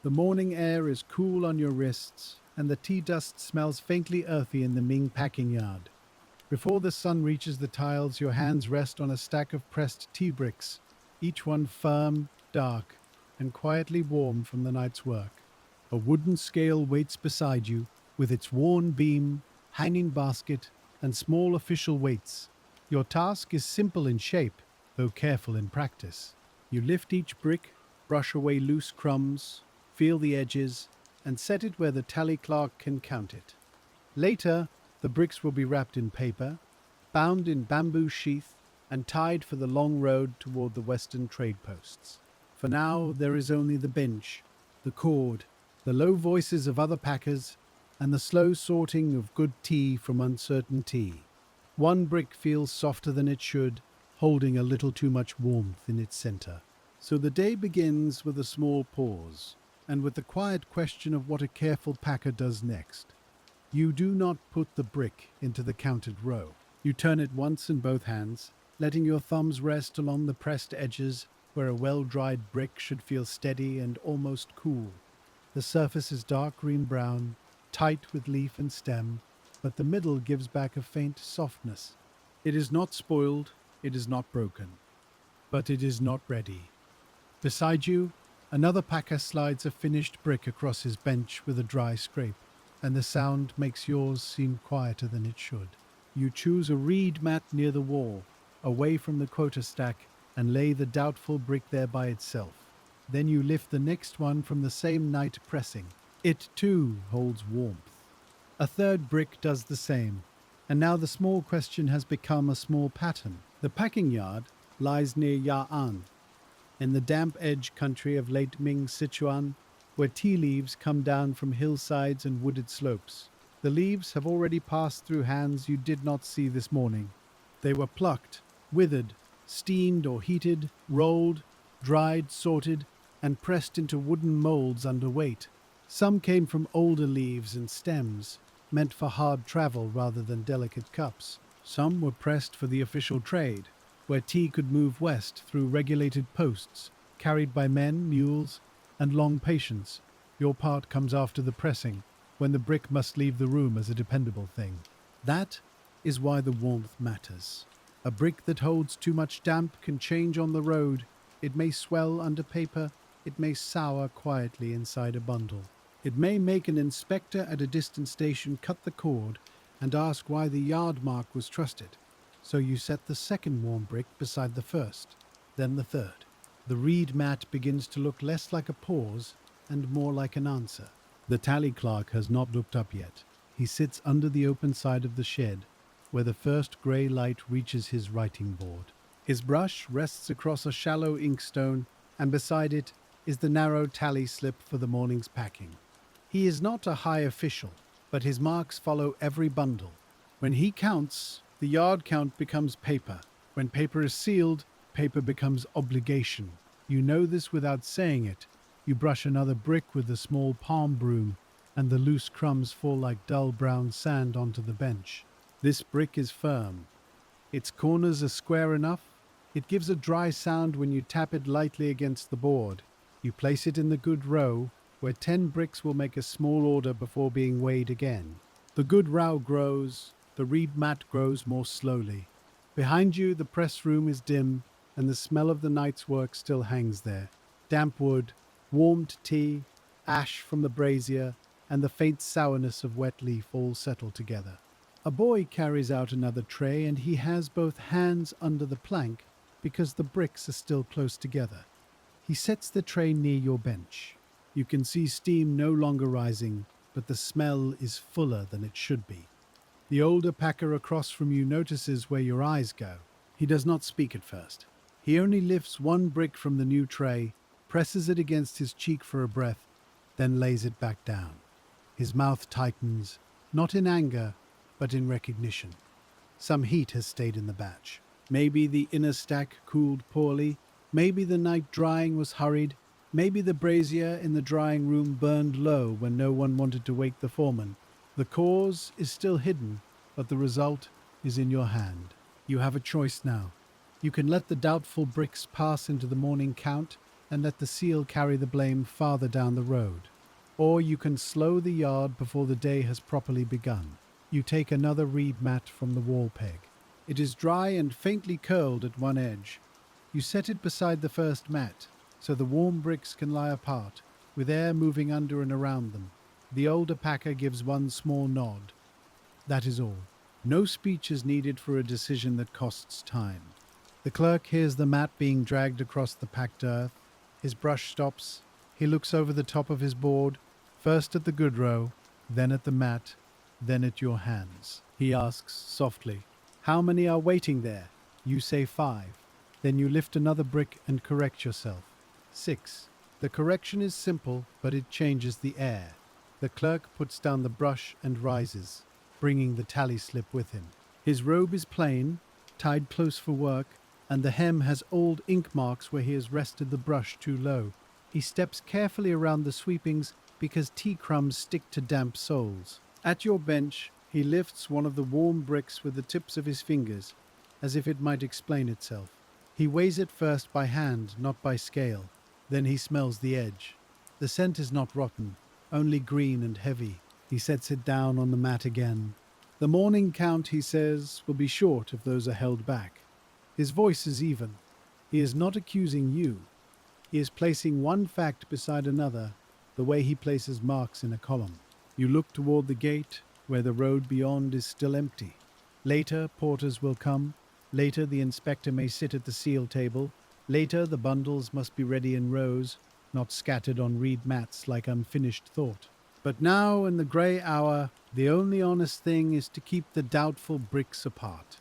The morning air is cool on your wrists, and the tea dust smells faintly earthy in the Ming packing yard. Before the sun reaches the tiles, your hands rest on a stack of pressed tea bricks, each one firm, dark, and quietly warm from the night's work. A wooden scale waits beside you, with its worn beam, hanging basket, and small official weights. Your task is simple in shape, though careful in practice. You lift each brick, brush away loose crumbs, feel the edges, and set it where the tally clerk can count it. Later, the bricks will be wrapped in paper, bound in bamboo sheath, and tied for the long road toward the western trade posts. For now, there is only the bench, the cord, the low voices of other packers, and the slow sorting of good tea from uncertain tea. One brick feels softer than it should, holding a little too much warmth in its center. So the day begins with a small pause, and with the quiet question of what a careful packer does next. You do not put the brick into the counted row. You turn it once in both hands, letting your thumbs rest along the pressed edges where a well-dried brick should feel steady and almost cool. The surface is dark green-brown, tight with leaf and stem, but the middle gives back a faint softness. It is not spoiled, it is not broken, but it is not ready. Beside you, another packer slides a finished brick across his bench with a dry scrape, and the sound makes yours seem quieter than it should. You choose a reed mat near the wall, away from the quota stack, and lay the doubtful brick there by itself. Then you lift the next one from the same night pressing. It, too, holds warmth. A third brick does the same, and now the small question has become a small pattern. The packing yard lies near Ya'an, in the damp edge country of late Ming Sichuan, where tea leaves come down from hillsides and wooded slopes. The leaves have already passed through hands you did not see this morning. They were plucked, withered, steamed or heated, rolled, dried, sorted, and pressed into wooden molds under weight. Some came from older leaves and stems, meant for hard travel rather than delicate cups. Some were pressed for the official trade, where tea could move west through regulated posts, carried by men, mules, and long patience. Your part comes after the pressing, when the brick must leave the room as a dependable thing. That is why the warmth matters. A brick that holds too much damp can change on the road. It may swell under paper, it may sour quietly inside a bundle. It may make an inspector at a distant station cut the cord and ask why the yard mark was trusted. So you set the second warm brick beside the first, then the third. The reed mat begins to look less like a pause and more like an answer. The tally clerk has not looked up yet. He sits under the open side of the shed, where the first grey light reaches his writing board. His brush rests across a shallow inkstone, and beside it is the narrow tally slip for the morning's packing. He is not a high official, but his marks follow every bundle. When he counts, the yard count becomes paper. When paper is sealed, paper becomes obligation. You know this without saying it. You brush another brick with a small palm broom, and the loose crumbs fall like dull brown sand onto the bench. This brick is firm. Its corners are square enough. It gives a dry sound when you tap it lightly against the board. You place it in the good row, where 10 bricks will make a small order before being weighed again. The good row grows, the reed mat grows more slowly. Behind you, the press room is dim, and the smell of the night's work still hangs there. Damp wood, warmed tea, ash from the brazier, and the faint sourness of wet leaf all settle together. A boy carries out another tray, and he has both hands under the plank because the bricks are still close together. He sets the tray near your bench. You can see steam no longer rising, but the smell is fuller than it should be. The older packer across from you notices where your eyes go. He does not speak at first. He only lifts one brick from the new tray, presses it against his cheek for a breath, then lays it back down. His mouth tightens, not in anger, but in recognition. Some heat has stayed in the batch. Maybe the inner stack cooled poorly, maybe the night drying was hurried, maybe the brazier in the drying room burned low when no one wanted to wake the foreman. The cause is still hidden, but the result is in your hand. You have a choice now. You can let the doubtful bricks pass into the morning count and let the seal carry the blame farther down the road. Or you can slow the yard before the day has properly begun. You take another reed mat from the wall peg. It is dry and faintly curled at one edge. You set it beside the first mat, so the warm bricks can lie apart, with air moving under and around them. The older packer gives one small nod. That is all. No speech is needed for a decision that costs time. The clerk hears the mat being dragged across the packed earth. His brush stops. He looks over the top of his board, first at the good row, then at the mat, then at your hands. He asks softly, "How many are waiting there?" You say 5. Then you lift another brick and correct yourself. 6. The correction is simple, but it changes the air. The clerk puts down the brush and rises, bringing the tally slip with him. His robe is plain, tied close for work, and the hem has old ink marks where he has rested the brush too low. He steps carefully around the sweepings because tea crumbs stick to damp soles. At your bench, he lifts one of the warm bricks with the tips of his fingers, as if it might explain itself. He weighs it first by hand, not by scale. Then he smells the edge. The scent is not rotten, only green and heavy. He sets it down on the mat again. The morning count, he says, will be short if those are held back. His voice is even. He is not accusing you. He is placing one fact beside another, the way he places marks in a column. You look toward the gate, where the road beyond is still empty. Later, porters will come. Later, the inspector may sit at the seal table. Later, the bundles must be ready in rows, not scattered on reed mats like unfinished thought. But now, in the grey hour, the only honest thing is to keep the doubtful bricks apart.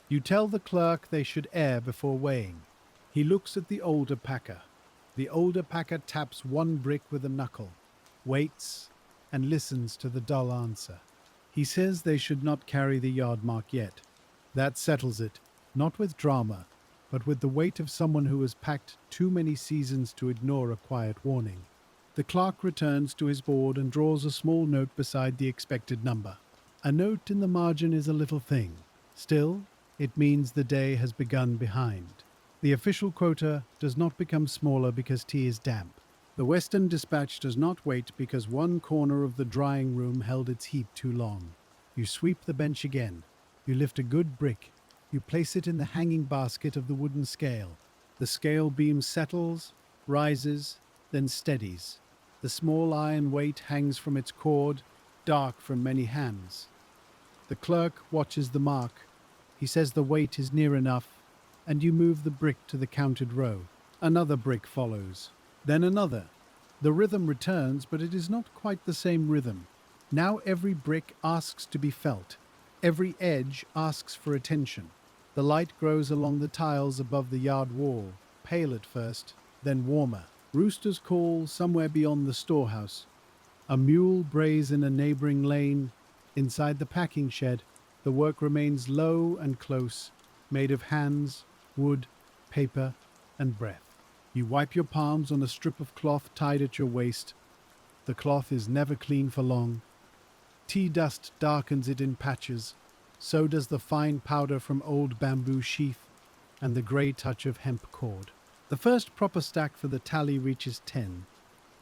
You tell the clerk they should air before weighing. He looks at the older packer. The older packer taps one brick with a knuckle, waits, and listens to the dull answer. He says they should not carry the yard mark yet. That settles it, not with drama, but with the weight of someone who has packed too many seasons to ignore a quiet warning. The clerk returns to his board and draws a small note beside the expected number. A note in the margin is a little thing. Still, it means the day has begun behind. The official quota does not become smaller because tea is damp. The Western Dispatch does not wait because one corner of the drying room held its heat too long. You sweep the bench again. You lift a good brick. You place it in the hanging basket of the wooden scale. The scale beam settles, rises, then steadies. The small iron weight hangs from its cord, dark from many hands. The clerk watches the mark. He says the weight is near enough, and you move the brick to the counted row. Another brick follows, then another. The rhythm returns, but it is not quite the same rhythm. Now every brick asks to be felt. Every edge asks for attention. The light grows along the tiles above the yard wall, pale at first, then warmer. Roosters call somewhere beyond the storehouse. A mule brays in a neighboring lane. Inside the packing shed, the work remains low and close, made of hands, wood, paper, and breath. You wipe your palms on a strip of cloth tied at your waist. The cloth is never clean for long. Tea dust darkens it in patches. So does the fine powder from old bamboo sheath and the grey touch of hemp cord. The first proper stack for the tally reaches 10.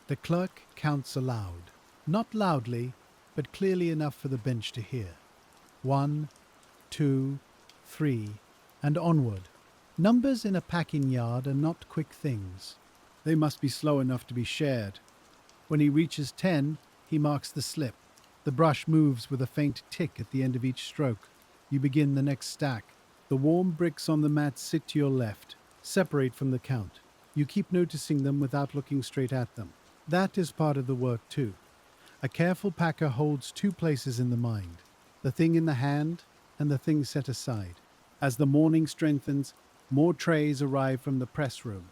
The clerk counts aloud. Not loudly, but clearly enough for the bench to hear. 1, 2, 3, and onward. Numbers in a packing yard are not quick things. They must be slow enough to be shared. When he reaches 10, he marks the slip. The brush moves with a faint tick at the end of each stroke. You begin the next stack. The warm bricks on the mat sit to your left, separate from the count. You keep noticing them without looking straight at them. That is part of the work too. A careful packer holds two places in the mind, the thing in the hand and the thing set aside. As the morning strengthens, more trays arrive from the press room.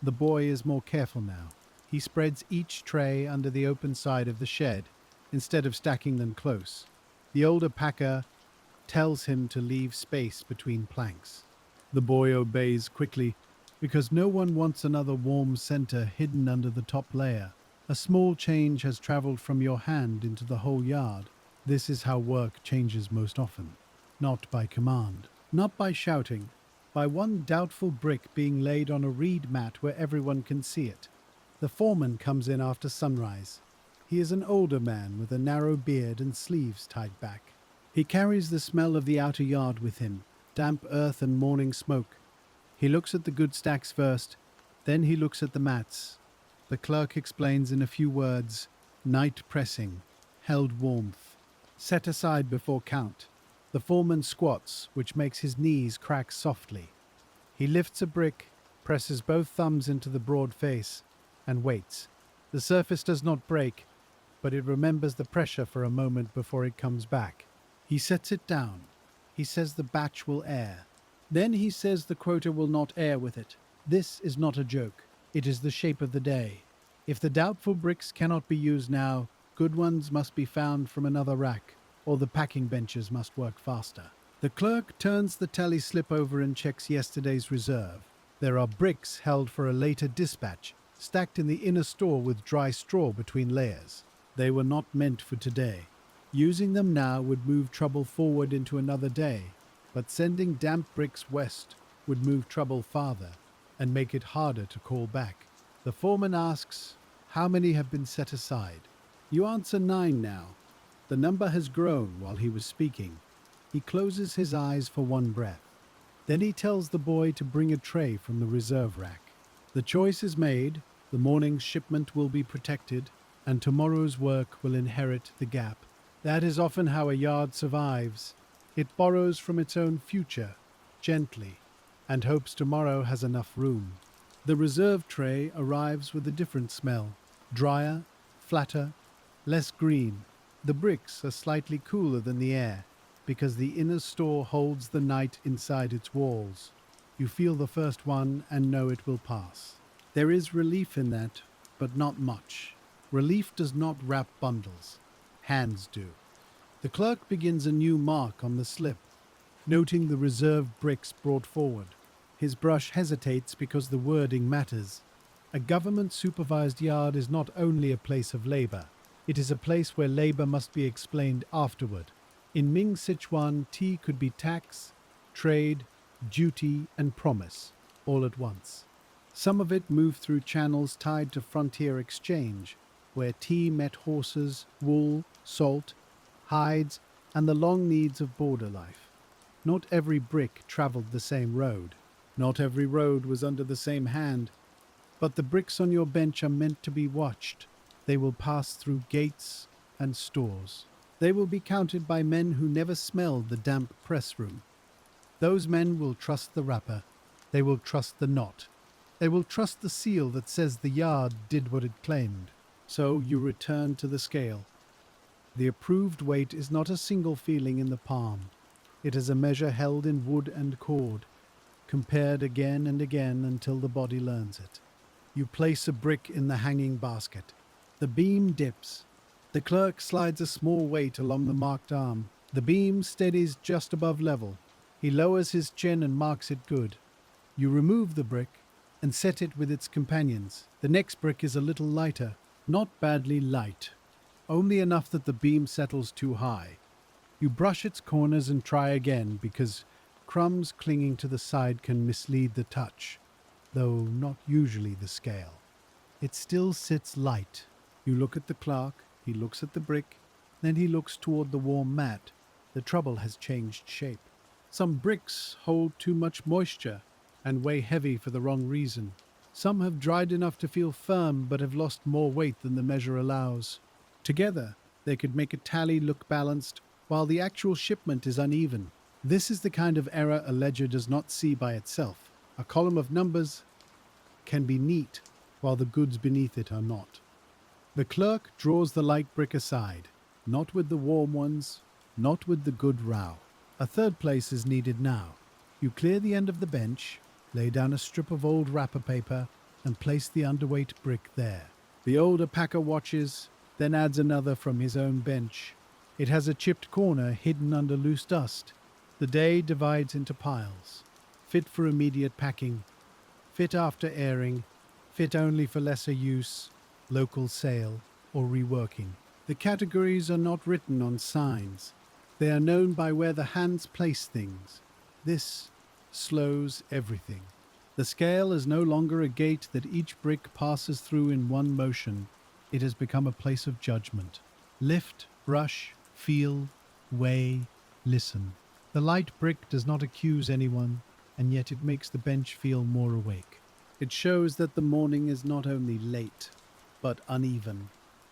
The boy is more careful now. He spreads each tray under the open side of the shed, instead of stacking them close. The older packer tells him to leave space between planks. The boy obeys quickly, because no one wants another warm center hidden under the top layer. A small change has traveled from your hand into the whole yard. This is how work changes most often. Not by command, not by shouting, by one doubtful brick being laid on a reed mat where everyone can see it. The foreman comes in after sunrise. He is an older man with a narrow beard and sleeves tied back. He carries the smell of the outer yard with him, damp earth and morning smoke. He looks at the good stacks first, then he looks at the mats. The clerk explains in a few words: night pressing, held warmth, set aside before count. The foreman squats, which makes his knees crack softly. He lifts a brick, presses both thumbs into the broad face, and waits. The surface does not break, but it remembers the pressure for a moment before it comes back. He sets it down. He says the batch will air. Then he says the quota will not air with it. This is not a joke. It is the shape of the day. If the doubtful bricks cannot be used now, good ones must be found from another rack, or the packing benches must work faster. The clerk turns the tally slip over and checks yesterday's reserve. There are bricks held for a later dispatch, stacked in the inner store with dry straw between layers. They were not meant for today. Using them now would move trouble forward into another day, but sending damp bricks west would move trouble farther and make it harder to call back. The foreman asks, how many have been set aside? You answer 9 now. The number has grown while he was speaking. He closes his eyes for one breath. Then he tells the boy to bring a tray from the reserve rack. The choice is made, the morning's shipment will be protected, and tomorrow's work will inherit the gap. That is often how a yard survives. It borrows from its own future, gently, and hopes tomorrow has enough room. The reserve tray arrives with a different smell, drier, flatter, less green. The bricks are slightly cooler than the air, because the inner store holds the night inside its walls. You feel the first one and know it will pass. There is relief in that, but not much. Relief does not wrap bundles. Hands do. The clerk begins a new mark on the slip, noting the reserve bricks brought forward. His brush hesitates because the wording matters. A government-supervised yard is not only a place of labor, it is a place where labor must be explained afterward. In Ming Sichuan, tea could be tax, trade, duty, and promise, all at once. Some of it moved through channels tied to frontier exchange, where tea met horses, wool, salt, hides, and the long needs of border life. Not every brick traveled the same road. Not every road was under the same hand. But the bricks on your bench are meant to be watched. They will pass through gates and stores. They will be counted by men who never smelled the damp press room. Those men will trust the wrapper. They will trust the knot. They will trust the seal that says the yard did what it claimed. So you return to the scale. The approved weight is not a single feeling in the palm. It is a measure held in wood and cord, compared again and again until the body learns it. You place a brick in the hanging basket. The beam dips. The clerk slides a small weight along the marked arm. The beam steadies just above level. He lowers his chin and marks it good. You remove the brick and set it with its companions. The next brick is a little lighter, not badly light, only enough that the beam settles too high. You brush its corners and try again because crumbs clinging to the side can mislead the touch, though not usually the scale. It still sits light. You look at the clerk, he looks at the brick, then he looks toward the warm mat. The trouble has changed shape. Some bricks hold too much moisture and weigh heavy for the wrong reason. Some have dried enough to feel firm but have lost more weight than the measure allows. Together, they could make a tally look balanced while the actual shipment is uneven. This is the kind of error a ledger does not see by itself. A column of numbers can be neat while the goods beneath it are not. The clerk draws the light brick aside, not with the warm ones, not with the good row. A third place is needed now. You clear the end of the bench, lay down a strip of old wrapper paper, and place the underweight brick there. The older packer watches, then adds another from his own bench. It has a chipped corner hidden under loose dust. The day divides into piles, fit for immediate packing, fit after airing, fit only for lesser use, local sale, or reworking. The categories are not written on signs. They are known by where the hands place things. This slows everything. The scale is no longer a gate that each brick passes through in one motion. It has become a place of judgment. Lift, brush, feel, weigh, listen. The light brick does not accuse anyone, and yet it makes the bench feel more awake. It shows that the morning is not only late, but uneven.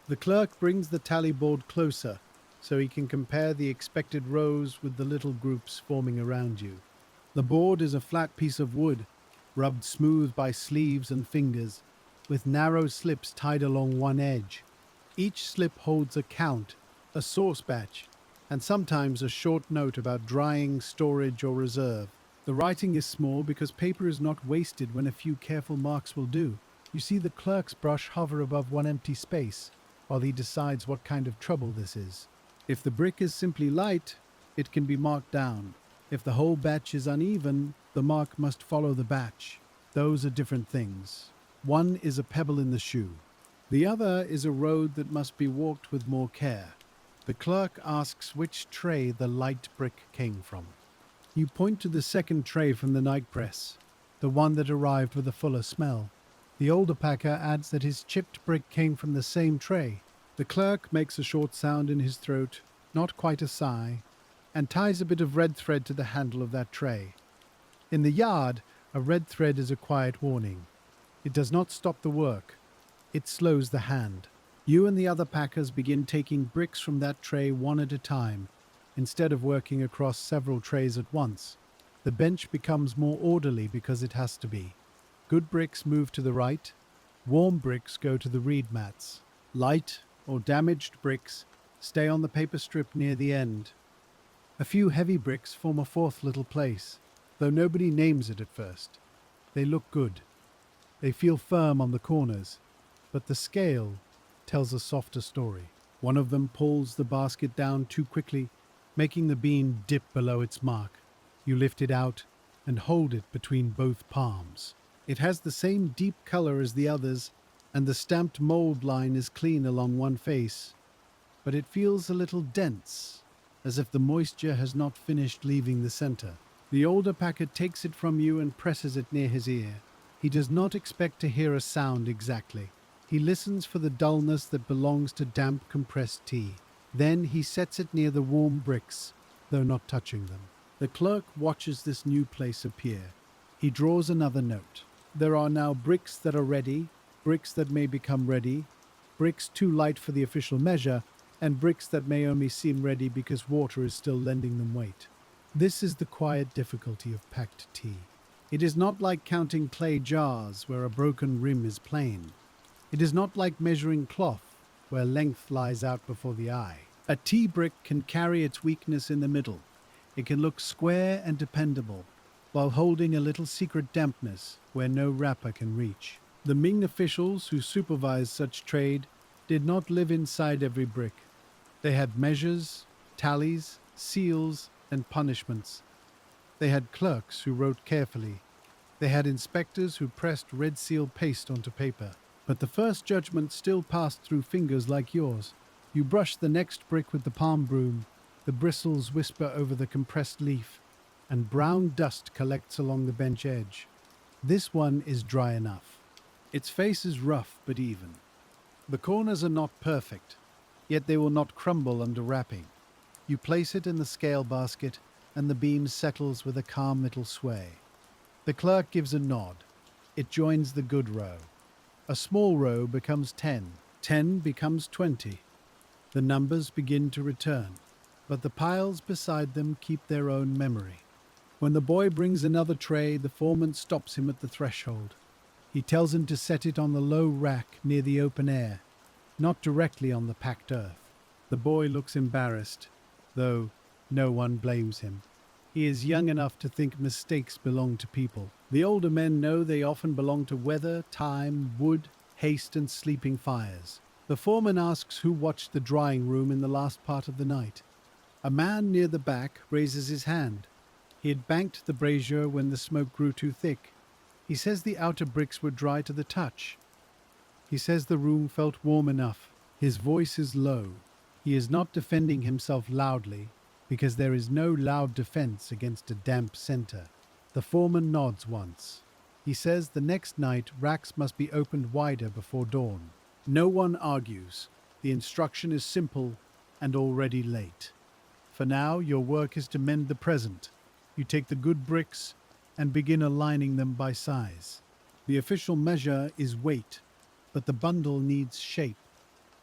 The clerk brings the tally board closer, so he can compare the expected rows with the little groups forming around you. The board is a flat piece of wood, rubbed smooth by sleeves and fingers, with narrow slips tied along one edge. Each slip holds a count, a source batch, and sometimes a short note about drying, storage, or reserve. The writing is small because paper is not wasted when a few careful marks will do. You see the clerk's brush hover above one empty space, while he decides what kind of trouble this is. If the brick is simply light, it can be marked down. If the whole batch is uneven, the mark must follow the batch. Those are different things. One is a pebble in the shoe. The other is a road that must be walked with more care. The clerk asks which tray the light brick came from. You point to the second tray from the night press, the one that arrived with a fuller smell. The older packer adds that his chipped brick came from the same tray. The clerk makes a short sound in his throat, not quite a sigh, and ties a bit of red thread to the handle of that tray. In the yard, a red thread is a quiet warning. It does not stop the work. It slows the hand. You and the other packers begin taking bricks from that tray one at a time, instead of working across several trays at once. The bench becomes more orderly because it has to be. Good bricks move to the right. Warm bricks go to the reed mats. Light or damaged bricks stay on the paper strip near the end. A few heavy bricks form a fourth little place, though nobody names it at first. They look good. They feel firm on the corners, but the scale tells a softer story. One of them pulls the basket down too quickly, making the bean dip below its mark. You lift it out and hold it between both palms. It has the same deep color as the others, and the stamped mold line is clean along one face, but it feels a little dense, as if the moisture has not finished leaving the center. The older packer takes it from you and presses it near his ear. He does not expect to hear a sound exactly. He listens for the dullness that belongs to damp compressed tea. Then he sets it near the warm bricks, though not touching them. The clerk watches this new place appear. He draws another note. There are now bricks that are ready, bricks that may become ready, bricks too light for the official measure, and bricks that may only seem ready because water is still lending them weight. This is the quiet difficulty of packed tea. It is not like counting clay jars where a broken rim is plain. It is not like measuring cloth where length lies out before the eye. A tea brick can carry its weakness in the middle. It can look square and dependable, while holding a little secret dampness where no wrapper can reach. The Ming officials who supervised such trade did not live inside every brick. They had measures, tallies, seals, and punishments. They had clerks who wrote carefully. They had inspectors who pressed red seal paste onto paper. But the first judgment still passed through fingers like yours. You brush the next brick with the palm broom. The bristles whisper over the compressed leaf, and brown dust collects along the bench edge. This one is dry enough. Its face is rough but even. The corners are not perfect, yet they will not crumble under wrapping. You place it in the scale basket, and the beam settles with a calm little sway. The clerk gives a nod. It joins the good row. A small row becomes 10. 10 becomes 20. The numbers begin to return, but the piles beside them keep their own memory. When the boy brings another tray, the foreman stops him at the threshold. He tells him to set it on the low rack near the open air, not directly on the packed earth. The boy looks embarrassed, though no one blames him. He is young enough to think mistakes belong to people. The older men know they often belong to weather, time, wood, haste, and sleeping fires. The foreman asks who watched the drying room in the last part of the night. A man near the back raises his hand. He had banked the brazier when the smoke grew too thick. He says the outer bricks were dry to the touch. He says the room felt warm enough. His voice is low. He is not defending himself loudly, because there is no loud defense against a damp center. The foreman nods once. He says the next night racks must be opened wider before dawn. No one argues. The instruction is simple and already late. For now, your work is to mend the present. You take the good bricks and begin aligning them by size. The official measure is weight, but the bundle needs shape.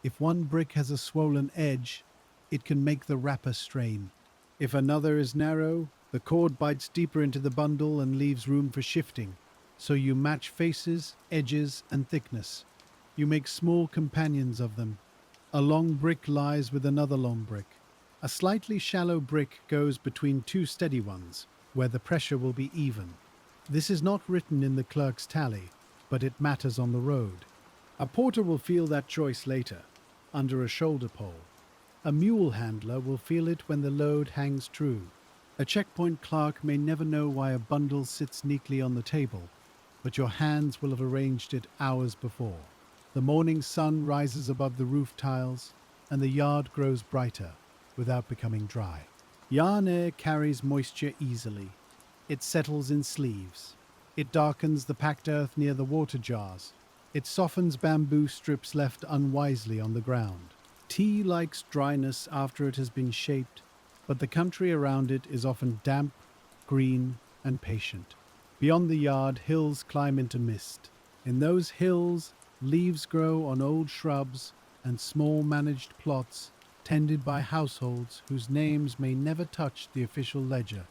If one brick has a swollen edge, it can make the wrapper strain. If another is narrow, the cord bites deeper into the bundle and leaves room for shifting. So you match faces, edges, and thickness. You make small companions of them. A long brick lies with another long brick. A slightly shallow brick goes between two steady ones, where the pressure will be even. This is not written in the clerk's tally, but it matters on the road. A porter will feel that choice later, under a shoulder pole. A mule handler will feel it when the load hangs true. A checkpoint clerk may never know why a bundle sits neatly on the table, but your hands will have arranged it hours before. The morning sun rises above the roof tiles, and the yard grows brighter, without becoming dry. Yarn air carries moisture easily. It settles in sleeves. It darkens the packed earth near the water jars. It softens bamboo strips left unwisely on the ground. Tea likes dryness after it has been shaped, but the country around it is often damp, green, and patient. Beyond the yard, hills climb into mist. In those hills, leaves grow on old shrubs and small managed plots tended by households whose names may never touch the official ledger.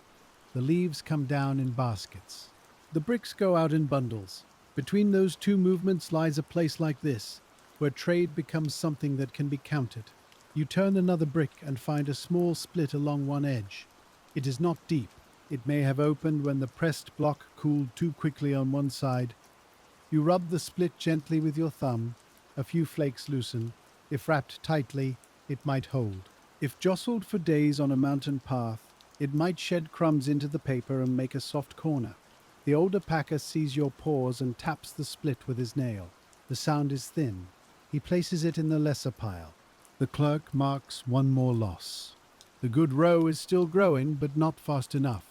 The leaves come down in baskets. The bricks go out in bundles. Between those two movements lies a place like this, where trade becomes something that can be counted. You turn another brick and find a small split along one edge. It is not deep. It may have opened when the pressed block cooled too quickly on one side. You rub the split gently with your thumb. A few flakes loosen. If wrapped tightly, it might hold. If jostled for days on a mountain path, it might shed crumbs into the paper and make a soft corner. The older packer sees your pause and taps the split with his nail. The sound is thin. He places it in the lesser pile. The clerk marks one more loss. The good row is still growing, but not fast enough.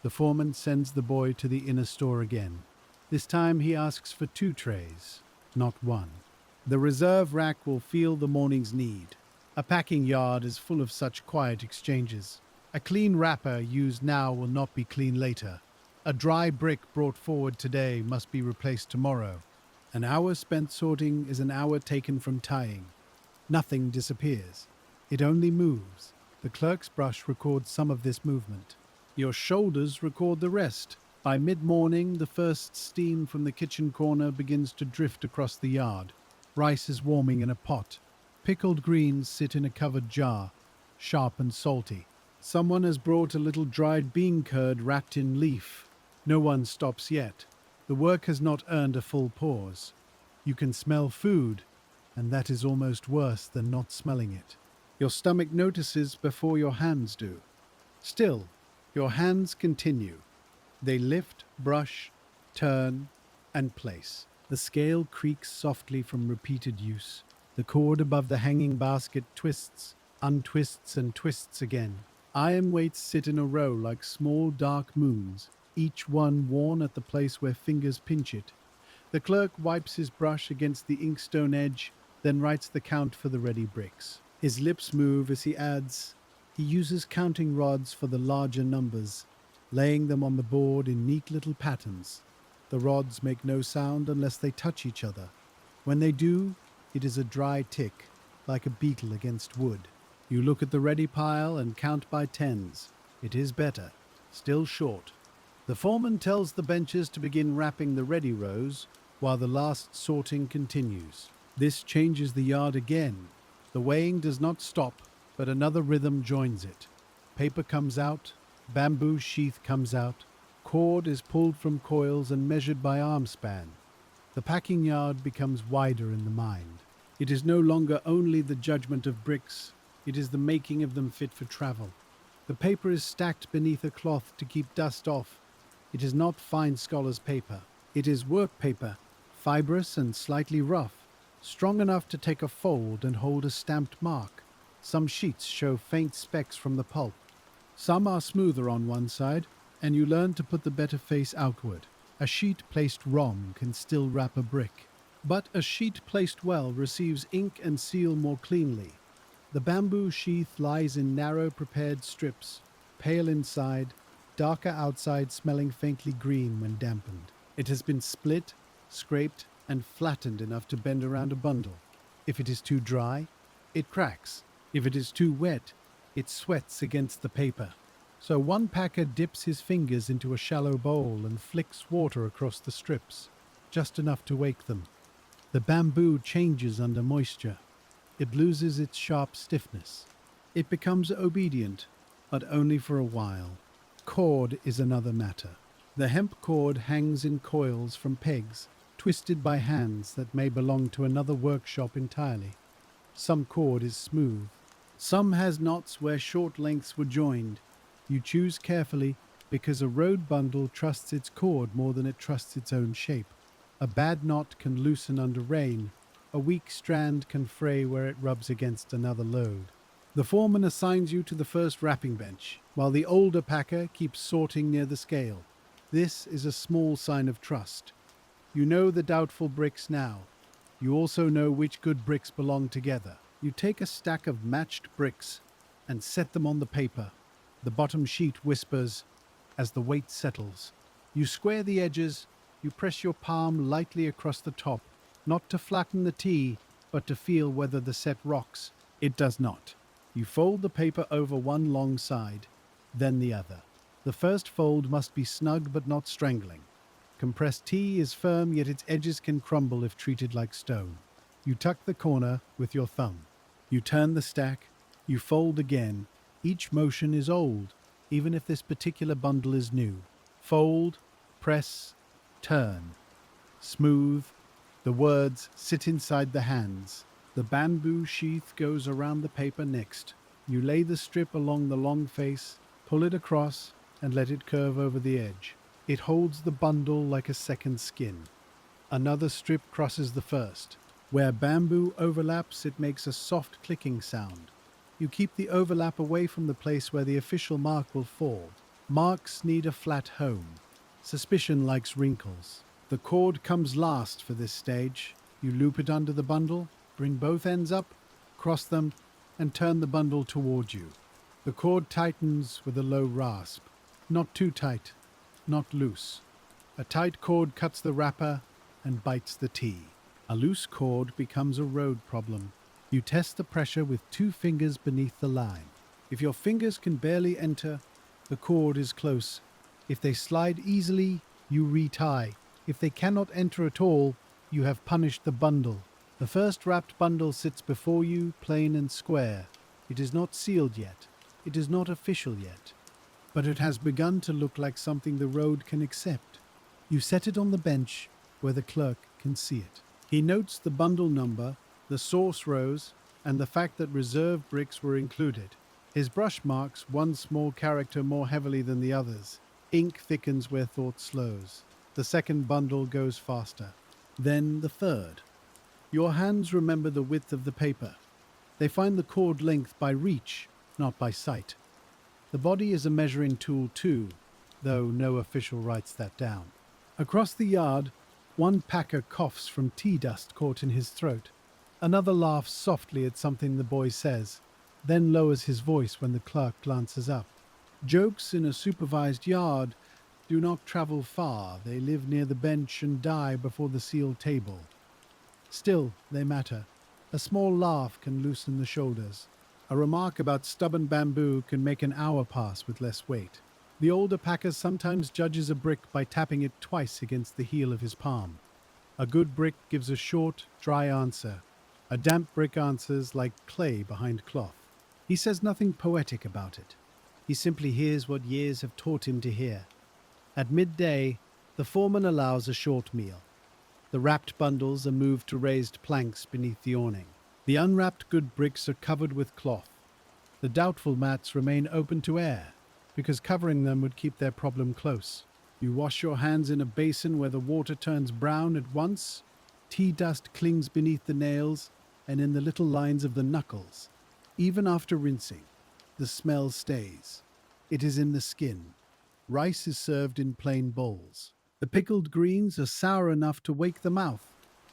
The foreman sends the boy to the inner store again. This time he asks for 2 trays, not 1. The reserve rack will feel the morning's need. A packing yard is full of such quiet exchanges. A clean wrapper used now will not be clean later. A dry brick brought forward today must be replaced tomorrow. An hour spent sorting is an hour taken from tying. Nothing disappears. It only moves. The clerk's brush records some of this movement. Your shoulders record the rest. By mid-morning, the first steam from the kitchen corner begins to drift across the yard. Rice is warming in a pot. Pickled greens sit in a covered jar, sharp and salty. Someone has brought a little dried bean curd wrapped in leaf. No one stops yet. The work has not earned a full pause. You can smell food, and that is almost worse than not smelling it. Your stomach notices before your hands do. Still, your hands continue. They lift, brush, turn, and place. The scale creaks softly from repeated use. The cord above the hanging basket twists, untwists, and twists again. Iron weights sit in a row like small dark moons, each one worn at the place where fingers pinch it. The clerk wipes his brush against the inkstone edge, then writes the count for the ready bricks. His lips move as he adds. He uses counting rods for the larger numbers, laying them on the board in neat little patterns. The rods make no sound unless they touch each other. When they do, it is a dry tick, like a beetle against wood. You look at the ready pile and count by tens. It is better, still short. The foreman tells the benches to begin wrapping the ready rows, while the last sorting continues. This changes the yard again. The weighing does not stop, but another rhythm joins it. Paper comes out, bamboo sheath comes out, cord is pulled from coils and measured by arm span. The packing yard becomes wider in the mind. It is no longer only the judgment of bricks, it is the making of them fit for travel. The paper is stacked beneath a cloth to keep dust off. It is not fine scholar's paper. It is work paper, fibrous and slightly rough, strong enough to take a fold and hold a stamped mark. Some sheets show faint specks from the pulp. Some are smoother on one side, and you learn to put the better face outward. A sheet placed wrong can still wrap a brick, but a sheet placed well receives ink and seal more cleanly. The bamboo sheath lies in narrow prepared strips, pale inside, darker outside, smelling faintly green when dampened. It has been split, scraped, and flattened enough to bend around a bundle. If it is too dry, it cracks. If it is too wet, it sweats against the paper. So one packer dips his fingers into a shallow bowl and flicks water across the strips, just enough to wake them. The bamboo changes under moisture. It loses its sharp stiffness. It becomes obedient, but only for a while. Cord is another matter. The hemp cord hangs in coils from pegs, twisted by hands that may belong to another workshop entirely. Some cord is smooth. Some has knots where short lengths were joined. You choose carefully because a road bundle trusts its cord more than it trusts its own shape. A bad knot can loosen under rain. A weak strand can fray where it rubs against another load. The foreman assigns you to the first wrapping bench, while the older packer keeps sorting near the scale. This is a small sign of trust. You know the doubtful bricks now. You also know which good bricks belong together. You take a stack of matched bricks and set them on the paper. The bottom sheet whispers as the weight settles. You square the edges. You press your palm lightly across the top, not to flatten the T, but to feel whether the set rocks. It does not. You fold the paper over one long side, then the other. The first fold must be snug but not strangling. Compressed T is firm, yet its edges can crumble if treated like stone. You tuck the corner with your thumb. You turn the stack. You fold again. Each motion is old, even if this particular bundle is new. Fold, press, turn. Smooth. The words sit inside the hands. The bamboo sheath goes around the paper next. You lay the strip along the long face, pull it across, and let it curve over the edge. It holds the bundle like a second skin. Another strip crosses the first. Where bamboo overlaps, it makes a soft clicking sound. You keep the overlap away from the place where the official mark will fall. Marks need a flat home. Suspicion likes wrinkles. The cord comes last for this stage. You loop it under the bundle, bring both ends up, cross them, and turn the bundle toward you. The cord tightens with a low rasp. Not too tight, not loose. A tight cord cuts the wrapper and bites the T. A loose cord becomes a road problem. You test the pressure with 2 fingers beneath the line. If your fingers can barely enter, the cord is close. If they slide easily, you retie. If they cannot enter at all, you have punished the bundle. The first wrapped bundle sits before you, plain and square. It is not sealed yet. It is not official yet. But it has begun to look like something the road can accept. You set it on the bench where the clerk can see it. He notes the bundle number, the source rows, and the fact that reserve bricks were included. His brush marks one small character more heavily than the others. Ink thickens where thought slows. The second bundle goes faster. Then the third. Your hands remember the width of the paper. They find the cord length by reach, not by sight. The body is a measuring tool too, though no official writes that down. Across the yard, one packer coughs from tea dust caught in his throat. Another laughs softly at something the boy says, then lowers his voice when the clerk glances up. Jokes in a supervised yard do not travel far. They live near the bench and die before the sealed table. Still, they matter. A small laugh can loosen the shoulders. A remark about stubborn bamboo can make an hour pass with less weight. The older packer sometimes judges a brick by tapping it twice against the heel of his palm. A good brick gives a short, dry answer. A damp brick answers like clay behind cloth. He says nothing poetic about it. He simply hears what years have taught him to hear. At midday, the foreman allows a short meal. The wrapped bundles are moved to raised planks beneath the awning. The unwrapped good bricks are covered with cloth. The doubtful mats remain open to air, because covering them would keep their problem close. You wash your hands in a basin where the water turns brown at once. Tea dust clings beneath the nails and in the little lines of the knuckles. Even after rinsing, the smell stays. It is in the skin. Rice is served in plain bowls. The pickled greens are sour enough to wake the mouth.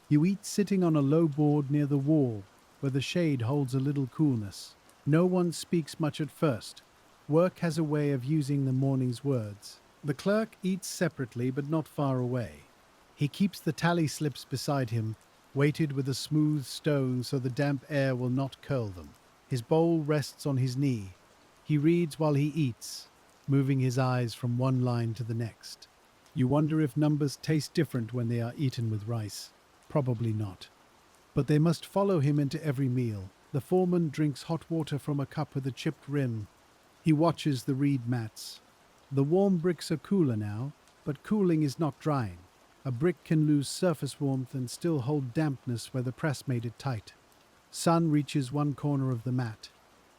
You eat sitting on a low board near the wall, where the shade holds a little coolness. No one speaks much at first. Work has a way of using the morning's words. The clerk eats separately but not far away. He keeps the tally slips beside him, weighted with a smooth stone so the damp air will not curl them. His bowl rests on his knee. He reads while he eats, moving his eyes from one line to the next. You wonder if numbers taste different when they are eaten with rice. Probably not. But they must follow him into every meal. The foreman drinks hot water from a cup with a chipped rim. He watches the reed mats. The warm bricks are cooler now, but cooling is not drying. A brick can lose surface warmth and still hold dampness where the press made it tight. Sun reaches one corner of the mat.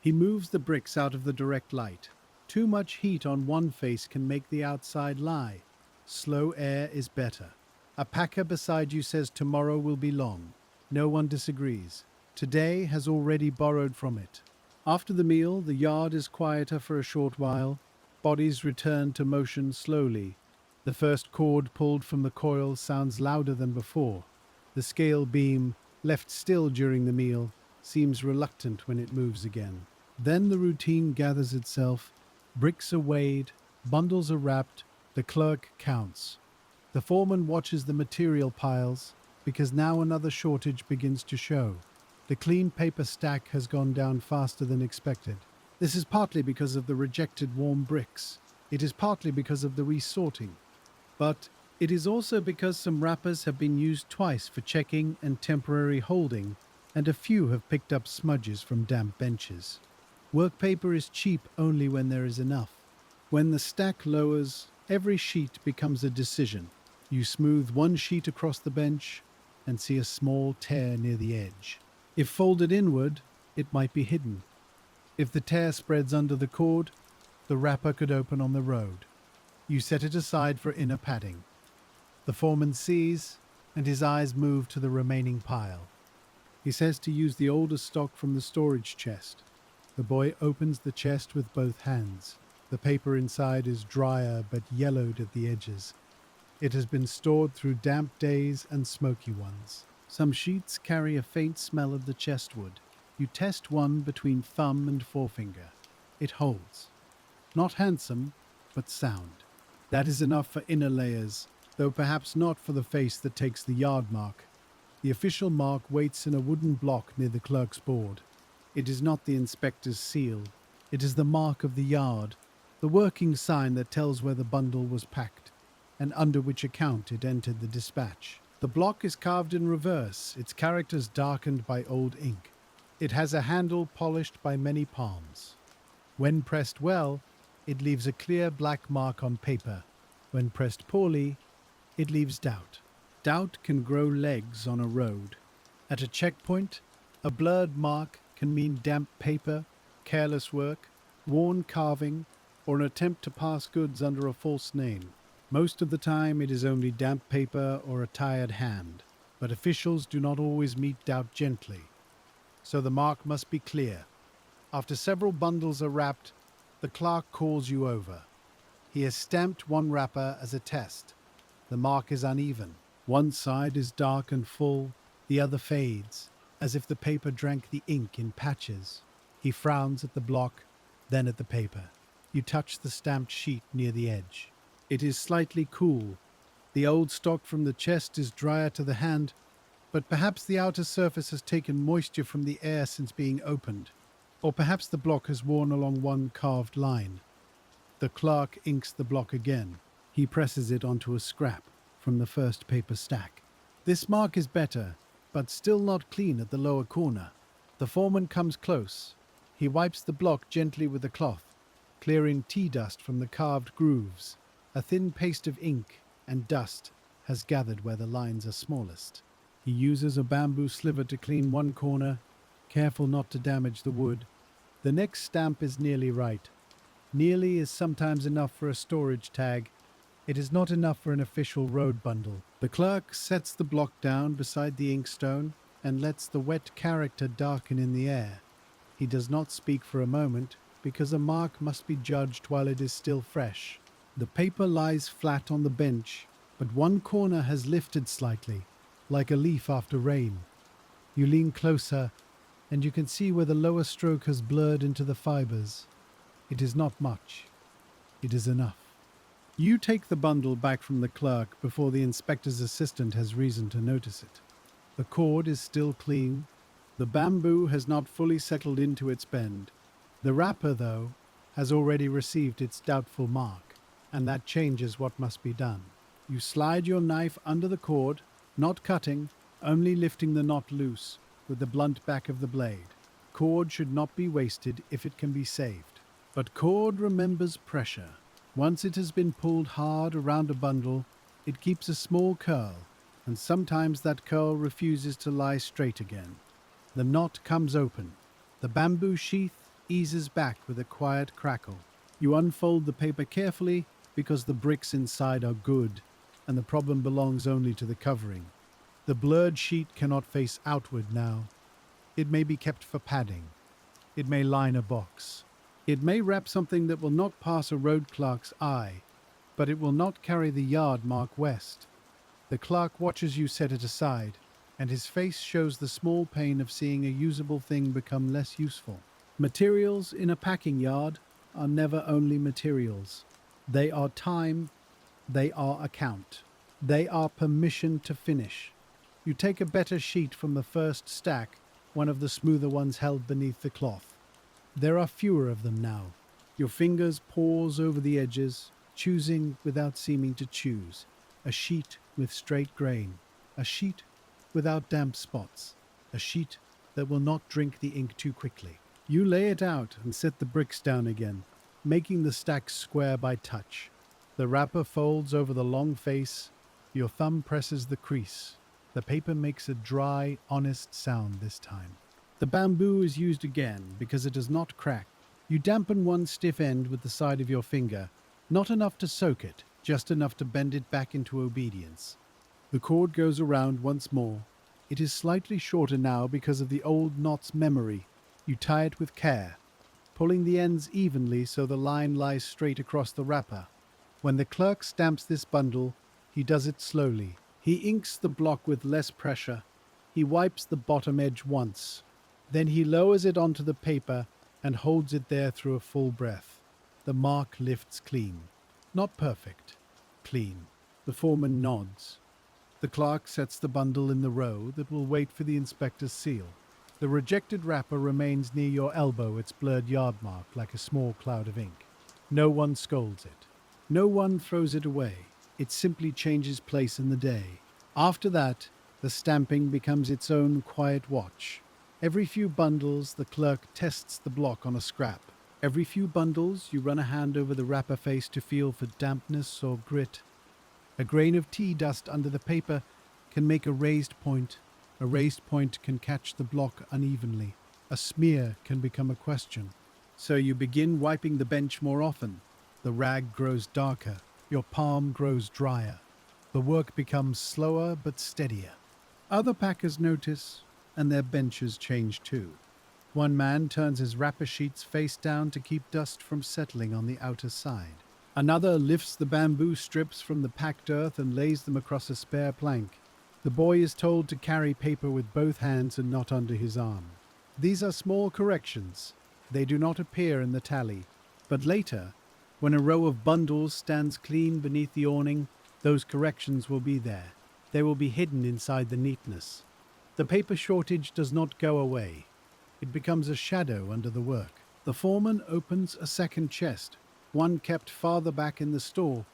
He moves the bricks out of the direct light. Too much heat on one face can make the outside lie. Slow air is better. A packer beside you says tomorrow will be long. No one disagrees. Today has already borrowed from it. After the meal, the yard is quieter for a short while. Bodies return to motion slowly. The first cord pulled from the coil sounds louder than before. The scale beam, left still during the meal, seems reluctant when it moves again. Then the routine gathers itself. Bricks are weighed, bundles are wrapped, the clerk counts. The foreman watches the material piles, because now another shortage begins to show. The clean paper stack has gone down faster than expected. This is partly because of the rejected warm bricks. It is partly because of the resorting. But it is also because some wrappers have been used twice for checking and temporary holding, and a few have picked up smudges from damp benches. Work paper is cheap only when there is enough. When the stack lowers, every sheet becomes a decision. You smooth one sheet across the bench and see a small tear near the edge. If folded inward, it might be hidden. If the tear spreads under the cord, the wrapper could open on the road. You set it aside for inner padding. The foreman sees, and his eyes move to the remaining pile. He says to use the older stock from the storage chest. The boy opens the chest with both hands. The paper inside is drier but yellowed at the edges. It has been stored through damp days and smoky ones. Some sheets carry a faint smell of the chestwood. You test one between thumb and forefinger. It holds. Not handsome, but sound. That is enough for inner layers, though perhaps not for the face that takes the yard mark. The official mark waits in a wooden block near the clerk's board. It is not the inspector's seal. It is the mark of the yard, the working sign that tells where the bundle was packed, and under which account it entered the dispatch. The block is carved in reverse, its characters darkened by old ink. It has a handle polished by many palms. When pressed well, it leaves a clear black mark on paper. When pressed poorly, it leaves doubt. Doubt can grow legs on a road. At a checkpoint, a blurred mark can mean damp paper, careless work, worn carving, or an attempt to pass goods under a false name. Most of the time it is only damp paper or a tired hand, but officials do not always meet doubt gently. So the mark must be clear. After several bundles are wrapped, the clerk calls you over. He has stamped one wrapper as a test. The mark is uneven. One side is dark and full, the other fades, as if the paper drank the ink in patches. He frowns at the block, then at the paper. You touch the stamped sheet near the edge. It is slightly cool. The old stock from the chest is drier to the hand, but perhaps the outer surface has taken moisture from the air since being opened, or perhaps the block has worn along one carved line. The clerk inks the block again. He presses it onto a scrap from the first paper stack. This mark is better, but still not clean at the lower corner. The foreman comes close. He wipes the block gently with a cloth, clearing tea dust from the carved grooves. A thin paste of ink and dust has gathered where the lines are smallest. He uses a bamboo sliver to clean one corner, careful not to damage the wood. The next stamp is nearly right. Nearly is sometimes enough for a storage tag. It is not enough for an official road bundle. The clerk sets the block down beside the inkstone and lets the wet character darken in the air. He does not speak for a moment, because a mark must be judged while it is still fresh. The paper lies flat on the bench, but one corner has lifted slightly, like a leaf after rain. You lean closer, and you can see where the lower stroke has blurred into the fibers. It is not much. It is enough. You take the bundle back from the clerk before the inspector's assistant has reason to notice it. The cord is still clean. The bamboo has not fully settled into its bend. The wrapper, though, has already received its doubtful mark, and that changes what must be done. You slide your knife under the cord, not cutting, only lifting the knot loose with the blunt back of the blade. Cord should not be wasted if it can be saved. But cord remembers pressure. Once it has been pulled hard around a bundle, it keeps a small curl, and sometimes that curl refuses to lie straight again. The knot comes open. The bamboo sheath eases back with a quiet crackle. You unfold the paper carefully because the bricks inside are good, and the problem belongs only to the covering. The blurred sheet cannot face outward now. It may be kept for padding. It may line a box. It may wrap something that will not pass a road clerk's eye, but it will not carry the yard mark west. The clerk watches you set it aside, and his face shows the small pain of seeing a usable thing become less useful. Materials in a packing yard are never only materials. They are time, they are account, they are permission to finish. You take a better sheet from the first stack, one of the smoother ones held beneath the cloth. There are fewer of them now. Your fingers pause over the edges, choosing without seeming to choose. A sheet with straight grain, a sheet without damp spots, a sheet that will not drink the ink too quickly. You lay it out and set the bricks down again, making the stacks square by touch. The wrapper folds over the long face. Your thumb presses the crease. The paper makes a dry, honest sound this time. The bamboo is used again because it does not crack. You dampen one stiff end with the side of your finger, not enough to soak it, just enough to bend it back into obedience. The cord goes around once more. It is slightly shorter now because of the old knot's memory. You tie it with care, pulling the ends evenly so the line lies straight across the wrapper. When the clerk stamps this bundle, he does it slowly. He inks the block with less pressure. He wipes the bottom edge once. Then he lowers it onto the paper and holds it there through a full breath. The mark lifts clean. Not perfect. Clean. The foreman nods. The clerk sets the bundle in the row that will wait for the inspector's seal. The rejected wrapper remains near your elbow, its blurred yard mark like a small cloud of ink. No one scolds it. No one throws it away. It simply changes place in the day. After that, the stamping becomes its own quiet watch. Every few bundles, the clerk tests the block on a scrap. Every few bundles, you run a hand over the wrapper face to feel for dampness or grit. A grain of tea dust under the paper can make a raised point. A raised point can catch the block unevenly. A smear can become a question. So you begin wiping the bench more often. The rag grows darker. Your palm grows drier. The work becomes slower but steadier. Other packers notice, and their benches change too. One man turns his wrapper sheets face down to keep dust from settling on the outer side. Another lifts the bamboo strips from the packed earth and lays them across a spare plank. The boy is told to carry paper with both hands and not under his arm. These are small corrections. They do not appear in the tally. But later, when a row of bundles stands clean beneath the awning, those corrections will be there. They will be hidden inside the neatness. The paper shortage does not go away. It becomes a shadow under the work. The foreman opens a second chest, one kept farther back in the store.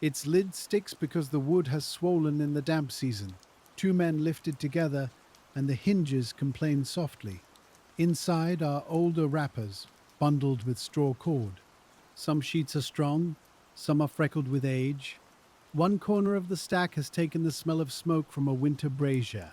Its lid sticks because the wood has swollen in the damp season. Two men lift it together, and the hinges complain softly. Inside are older wrappers, bundled with straw cord. Some sheets are strong, some are freckled with age. One corner of the stack has taken the smell of smoke from a winter brazier.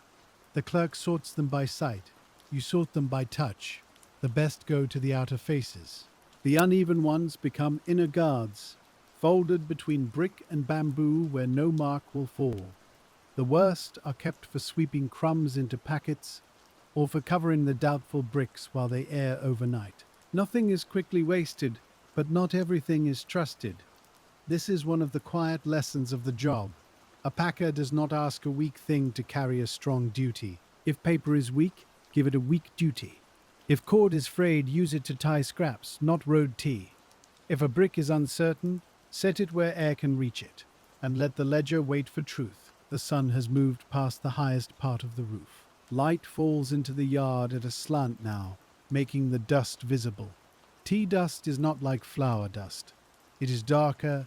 The clerk sorts them by sight. You sort them by touch. The best go to the outer faces. The uneven ones become inner guards, folded between brick and bamboo where no mark will fall. The worst are kept for sweeping crumbs into packets or for covering the doubtful bricks while they air overnight. Nothing is quickly wasted, but not everything is trusted. This is one of the quiet lessons of the job. A packer does not ask a weak thing to carry a strong duty. If paper is weak, give it a weak duty. If cord is frayed, use it to tie scraps, not road tea. If a brick is uncertain, set it where air can reach it, and let the ledger wait for truth. The sun has moved past the highest part of the roof. Light falls into the yard at a slant now, making the dust visible. Tea dust is not like flour dust. It is darker,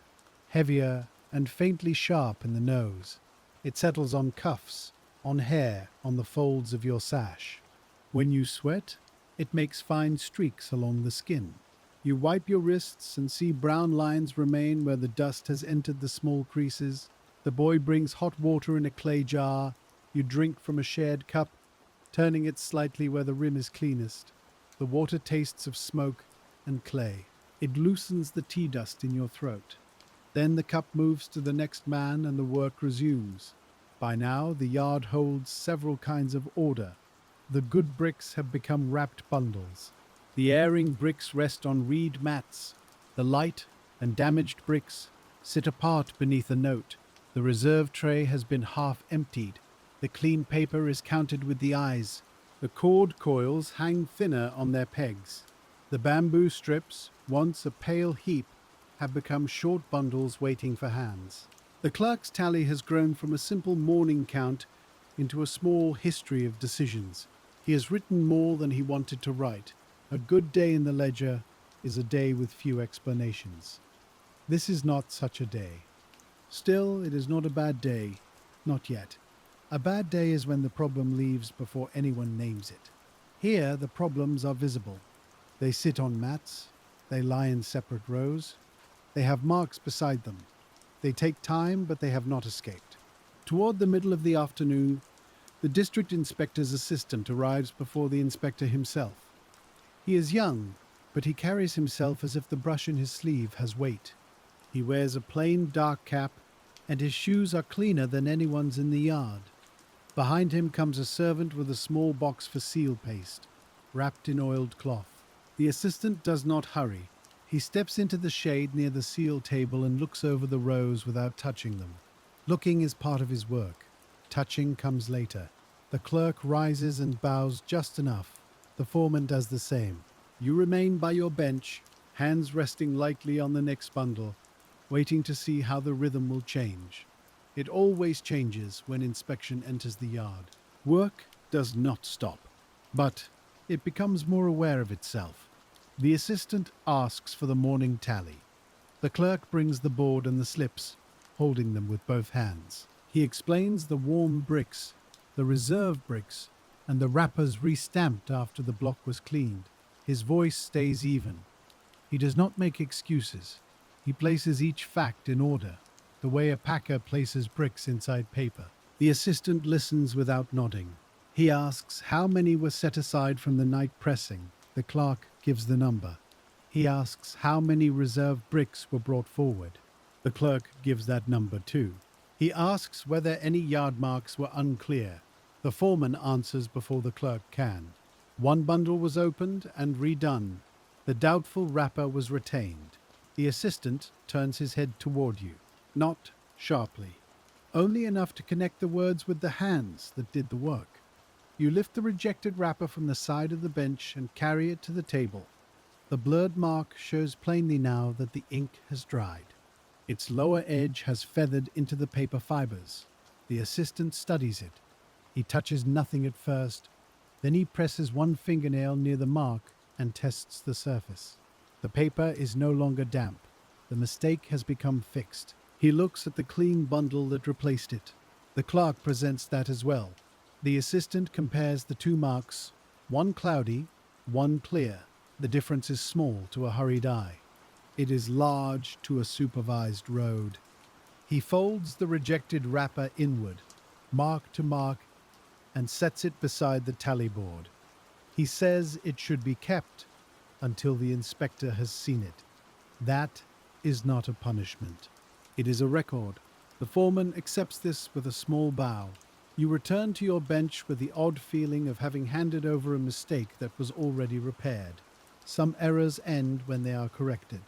heavier, and faintly sharp in the nose. It settles on cuffs, on hair, on the folds of your sash. When you sweat, it makes fine streaks along the skin. You wipe your wrists and see brown lines remain where the dust has entered the small creases. The boy brings hot water in a clay jar. You drink from a shared cup, turning it slightly where the rim is cleanest. The water tastes of smoke and clay. It loosens the tea dust in your throat. Then the cup moves to the next man and the work resumes. By now, the yard holds several kinds of order. The good bricks have become wrapped bundles. The erring bricks rest on reed mats. The light and damaged bricks sit apart beneath a note. The reserve tray has been half emptied. The clean paper is counted with the eyes. The cord coils hang thinner on their pegs. The bamboo strips, once a pale heap, have become short bundles waiting for hands. The clerk's tally has grown from a simple morning count into a small history of decisions. He has written more than he wanted to write. A good day in the ledger is a day with few explanations. This is not such a day. Still, it is not a bad day. Not yet. A bad day is when the problem leaves before anyone names it. Here, the problems are visible. They sit on mats. They lie in separate rows. They have marks beside them. They take time, but they have not escaped. Toward the middle of the afternoon, the district inspector's assistant arrives before the inspector himself. He is young, but he carries himself as if the brush in his sleeve has weight. He wears a plain dark cap, and his shoes are cleaner than anyone's in the yard. Behind him comes a servant with a small box for seal paste, wrapped in oiled cloth. The assistant does not hurry. He steps into the shade near the seal table and looks over the rows without touching them. Looking is part of his work. Touching comes later. The clerk rises and bows just enough. The foreman does the same. You remain by your bench, hands resting lightly on the next bundle, waiting to see how the rhythm will change. It always changes when inspection enters the yard. Work does not stop, but it becomes more aware of itself. The assistant asks for the morning tally. The clerk brings the board and the slips, holding them with both hands. He explains the warm bricks, the reserve bricks, and the wrappers re-stamped after the block was cleaned. His voice stays even. He does not make excuses. He places each fact in order, the way a packer places bricks inside paper. The assistant listens without nodding. He asks how many were set aside from the night pressing. The clerk gives the number. He asks how many reserve bricks were brought forward. The clerk gives that number too. He asks whether any yard marks were unclear. The foreman answers before the clerk can. One bundle was opened and redone. The doubtful wrapper was retained. The assistant turns his head toward you, not sharply, only enough to connect the words with the hands that did the work. You lift the rejected wrapper from the side of the bench and carry it to the table. The blurred mark shows plainly now that the ink has dried. Its lower edge has feathered into the paper fibers. The assistant studies it. He touches nothing at first. Then he presses one fingernail near the mark and tests the surface. The paper is no longer damp. The mistake has become fixed. He looks at the clean bundle that replaced it. The clerk presents that as well. The assistant compares the two marks, one cloudy, one clear. The difference is small to a hurried eye. It is large to a supervised road. He folds the rejected wrapper inward, mark to mark, and sets it beside the tally board. He says it should be kept until the inspector has seen it. That is not a punishment. It is a record. The foreman accepts this with a small bow. You return to your bench with the odd feeling of having handed over a mistake that was already repaired. Some errors end when they are corrected.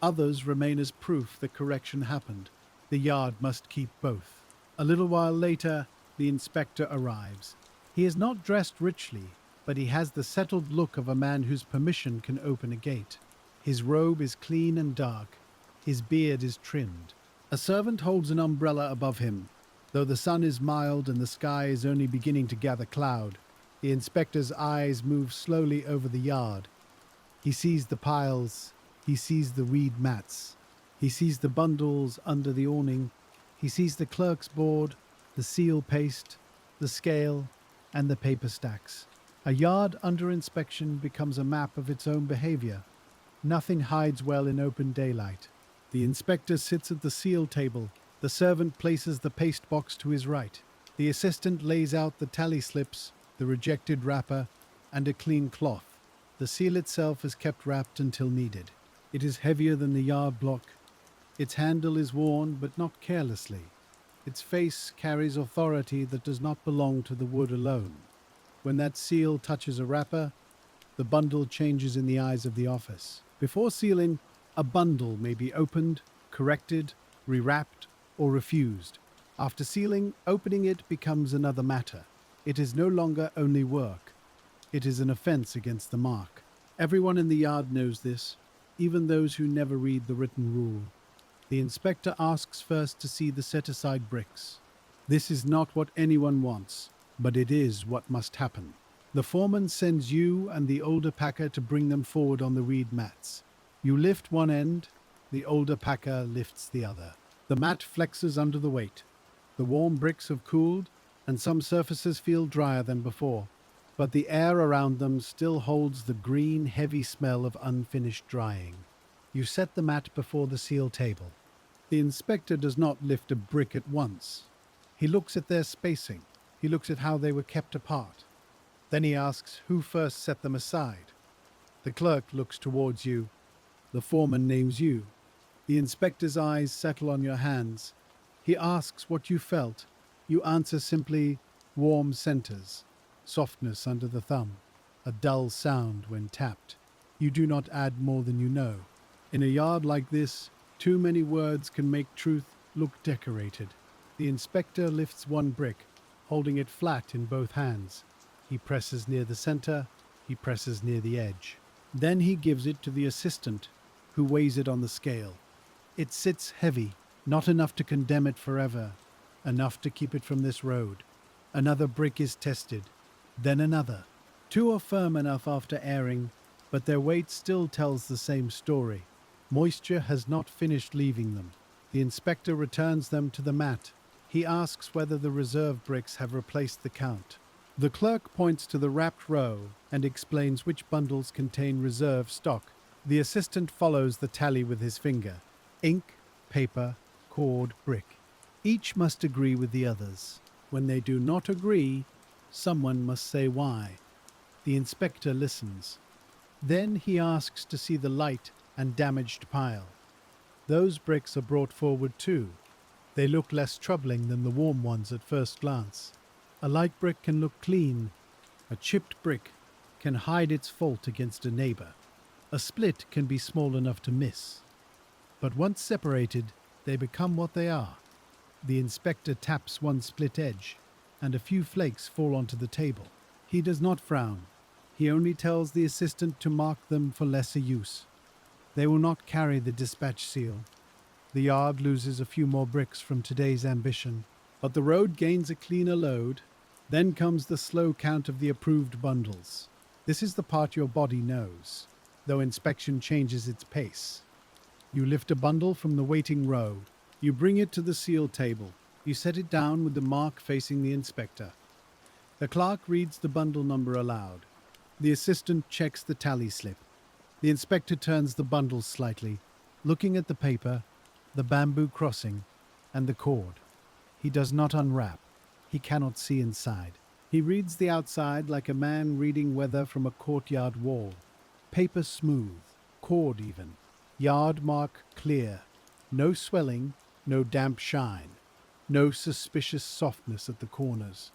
Others remain as proof the correction happened. The yard must keep both. A little while later, the inspector arrives. He is not dressed richly, but he has the settled look of a man whose permission can open a gate. His robe is clean and dark. His beard is trimmed. A servant holds an umbrella above him. Though the sun is mild and the sky is only beginning to gather cloud, the inspector's eyes move slowly over the yard. He sees the piles. He sees the reed mats. He sees the bundles under the awning. He sees the clerk's board, the seal paste, the scale, and the paper stacks. A yard under inspection becomes a map of its own behavior. Nothing hides well in open daylight. The inspector sits at the seal table. The servant places the paste box to his right. The assistant lays out the tally slips, the rejected wrapper, and a clean cloth. The seal itself is kept wrapped until needed. It is heavier than the yard block. Its handle is worn, but not carelessly. Its face carries authority that does not belong to the wood alone. When that seal touches a wrapper, the bundle changes in the eyes of the office. Before sealing, a bundle may be opened, corrected, rewrapped, or refused. After sealing, opening it becomes another matter. It is no longer only work. It is an offense against the mark. Everyone in the yard knows this, even those who never read the written rule. The inspector asks first to see the set-aside bricks. This is not what anyone wants, but it is what must happen. The foreman sends you and the older packer to bring them forward on the reed mats. You lift one end, the older packer lifts the other. The mat flexes under the weight. The warm bricks have cooled, and some surfaces feel drier than before, but the air around them still holds the green, heavy smell of unfinished drying. You set the mat before the seal table. The inspector does not lift a brick at once. He looks at their spacing. He looks at how they were kept apart. Then he asks who first set them aside. The clerk looks towards you. The foreman names you. The inspector's eyes settle on your hands. He asks what you felt. You answer simply, warm centers, softness under the thumb, a dull sound when tapped. You do not add more than you know. In a yard like this, too many words can make truth look decorated. The inspector lifts one brick, holding it flat in both hands. He presses near the center. He presses near the edge. Then he gives it to the assistant, who weighs it on the scale. It sits heavy, not enough to condemn it forever, enough to keep it from this road. Another brick is tested, then another. Two are firm enough after airing, but their weight still tells the same story. Moisture has not finished leaving them. The inspector returns them to the mat. He asks whether the reserve bricks have replaced the count. The clerk points to the wrapped row and explains which bundles contain reserve stock. The assistant follows the tally with his finger. Ink, paper, cord, brick. Each must agree with the others. When they do not agree, someone must say why. The inspector listens. Then he asks to see the light and damaged pile. Those bricks are brought forward too. They look less troubling than the warm ones at first glance. A light brick can look clean. A chipped brick can hide its fault against a neighbor. A split can be small enough to miss. But once separated, they become what they are. The inspector taps one split edge, and a few flakes fall onto the table. He does not frown. He only tells the assistant to mark them for lesser use. They will not carry the dispatch seal. The yard loses a few more bricks from today's ambition, but the road gains a cleaner load. Then comes the slow count of the approved bundles. This is the part your body knows, though inspection changes its pace. You lift a bundle from the waiting row. You bring it to the seal table. You set it down with the mark facing the inspector. The clerk reads the bundle number aloud. The assistant checks the tally slip. The inspector turns the bundle slightly, looking at the paper, the bamboo crossing, and the cord. He does not unwrap. He cannot see inside. He reads the outside like a man reading weather from a courtyard wall. Paper smooth, cord even. Yard mark clear. No swelling, no damp shine. No suspicious softness at the corners.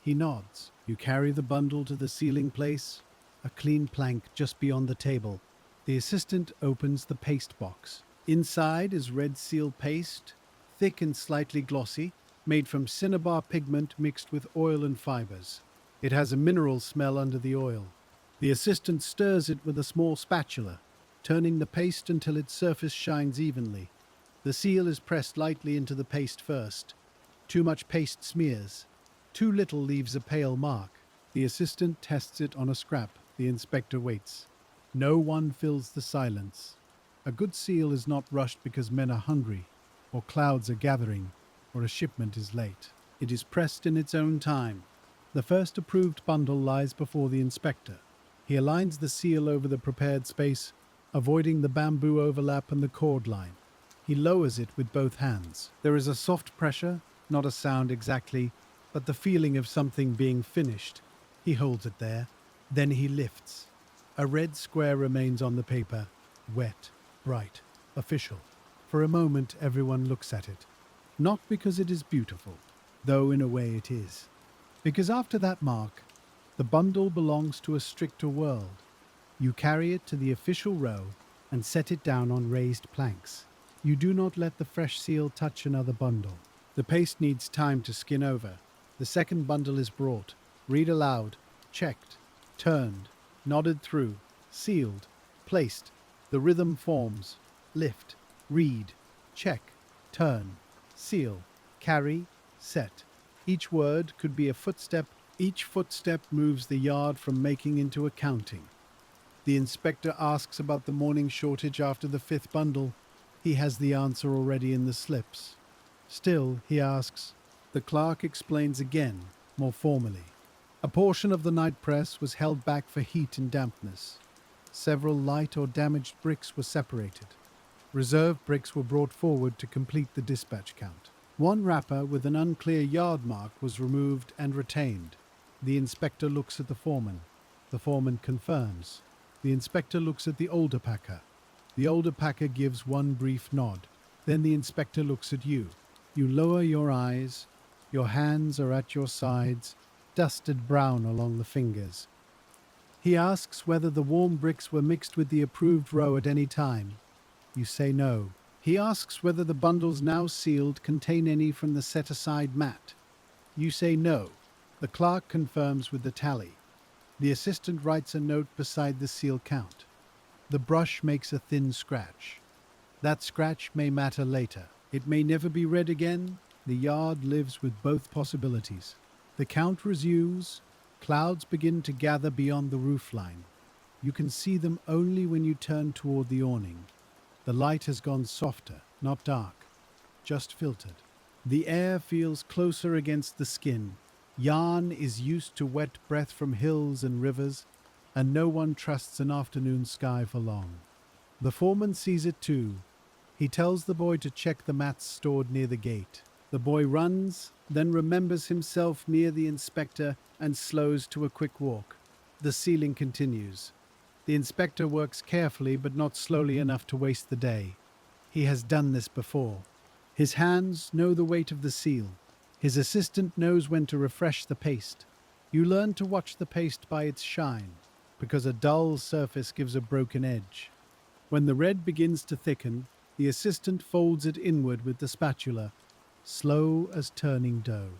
He nods. You carry the bundle to the sealing place, a clean plank just beyond the table. The assistant opens the paste box. Inside is red seal paste, thick and slightly glossy, made from cinnabar pigment mixed with oil and fibers. It has a mineral smell under the oil. The assistant stirs it with a small spatula, turning the paste until its surface shines evenly. The seal is pressed lightly into the paste first. Too much paste smears. Too little leaves a pale mark. The assistant tests it on a scrap. The inspector waits. No one fills the silence. A good seal is not rushed because men are hungry, or clouds are gathering, or a shipment is late. It is pressed in its own time. The first approved bundle lies before the inspector. He aligns the seal over the prepared space, avoiding the bamboo overlap and the cord line. He lowers it with both hands. There is a soft pressure, not a sound exactly, but the feeling of something being finished. He holds it there. Then he lifts. A red square remains on the paper, wet, bright, official. For a moment, everyone looks at it. Not because it is beautiful, though in a way it is. Because after that mark, the bundle belongs to a stricter world. You carry it to the official row and set it down on raised planks. You do not let the fresh seal touch another bundle. The paste needs time to skin over. The second bundle is brought. Read aloud. Checked. Turned. Nodded through. Sealed. Placed. The rhythm forms. Lift. Read. Check. Turn. Seal. Carry. Set. Each word could be a footstep. Each footstep moves the yard from making into accounting. The inspector asks about the morning shortage after the fifth bundle. He has the answer already in the slips. Still, he asks. The clerk explains again, more formally. A portion of the night press was held back for heat and dampness. Several light or damaged bricks were separated. Reserve bricks were brought forward to complete the dispatch count. One wrapper with an unclear yard mark was removed and retained. The inspector looks at the foreman. The foreman confirms. The inspector looks at the older packer. The older packer gives one brief nod. Then the inspector looks at you. You lower your eyes. Your hands are at your sides, dusted brown along the fingers. He asks whether the warm bricks were mixed with the approved row at any time. You say no. He asks whether the bundles now sealed contain any from the set-aside mat. You say no. The clerk confirms with the tally. The assistant writes a note beside the seal count. The brush makes a thin scratch. That scratch may matter later. It may never be read again. The yard lives with both possibilities. The count resumes. Clouds begin to gather beyond the roofline. You can see them only when you turn toward the awning. The light has gone softer, not dark, just filtered. The air feels closer against the skin. Yarn is used to wet breath from hills and rivers, and no one trusts an afternoon sky for long. The foreman sees it too. He tells the boy to check the mats stored near the gate. The boy runs, then remembers himself near the inspector and slows to a quick walk. The sealing continues. The inspector works carefully but not slowly enough to waste the day. He has done this before. His hands know the weight of the seal. His assistant knows when to refresh the paste. You learn to watch the paste by its shine, because a dull surface gives a broken edge. When the red begins to thicken, the assistant folds it inward with the spatula, slow as turning dough.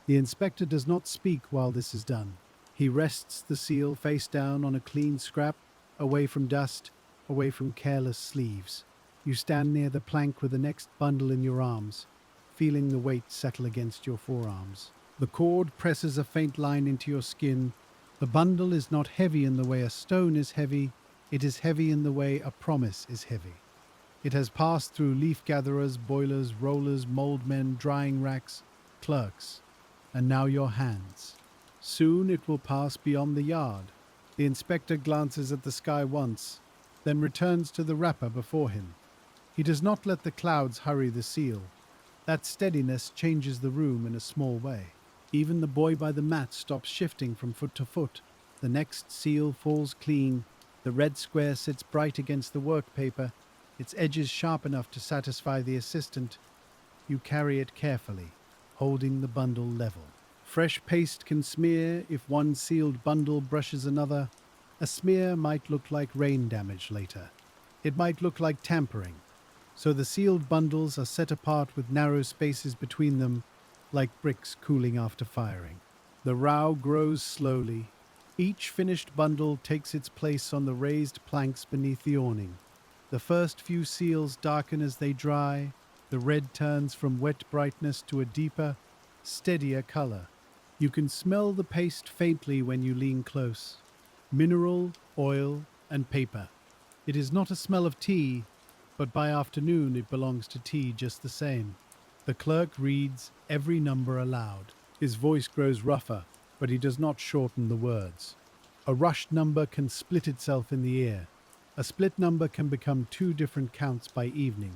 The inspector does not speak while this is done. He rests the seal face down on a clean scrap, away from dust, away from careless sleeves. You stand near the plank with the next bundle in your arms, feeling the weight settle against your forearms. The cord presses a faint line into your skin. The bundle is not heavy in the way a stone is heavy. It is heavy in the way a promise is heavy. It has passed through leaf gatherers, boilers, rollers, mold men, drying racks, clerks, and now your hands. Soon it will pass beyond the yard. The inspector glances at the sky once, then returns to the wrapper before him. He does not let the clouds hurry the seal. That steadiness changes the room in a small way. Even the boy by the mat stops shifting from foot to foot. The next seal falls clean. The red square sits bright against the work paper, its edges sharp enough to satisfy the assistant. You carry it carefully, holding the bundle level. Fresh paste can smear if one sealed bundle brushes another. A smear might look like rain damage later. It might look like tampering. so the sealed bundles are set apart with narrow spaces between them, like bricks cooling after firing. The row grows slowly. Each finished bundle takes its place on the raised planks beneath the awning. The first few seals darken as they dry. The red turns from wet brightness to a deeper, steadier color. You can smell the paste faintly when you lean close. Mineral, oil, and paper. It is not a smell of tea, but by afternoon it belongs to tea just the same. The clerk reads every number aloud. His voice grows rougher, but he does not shorten the words. A rushed number can split itself in the ear. A split number can become two different counts by evening.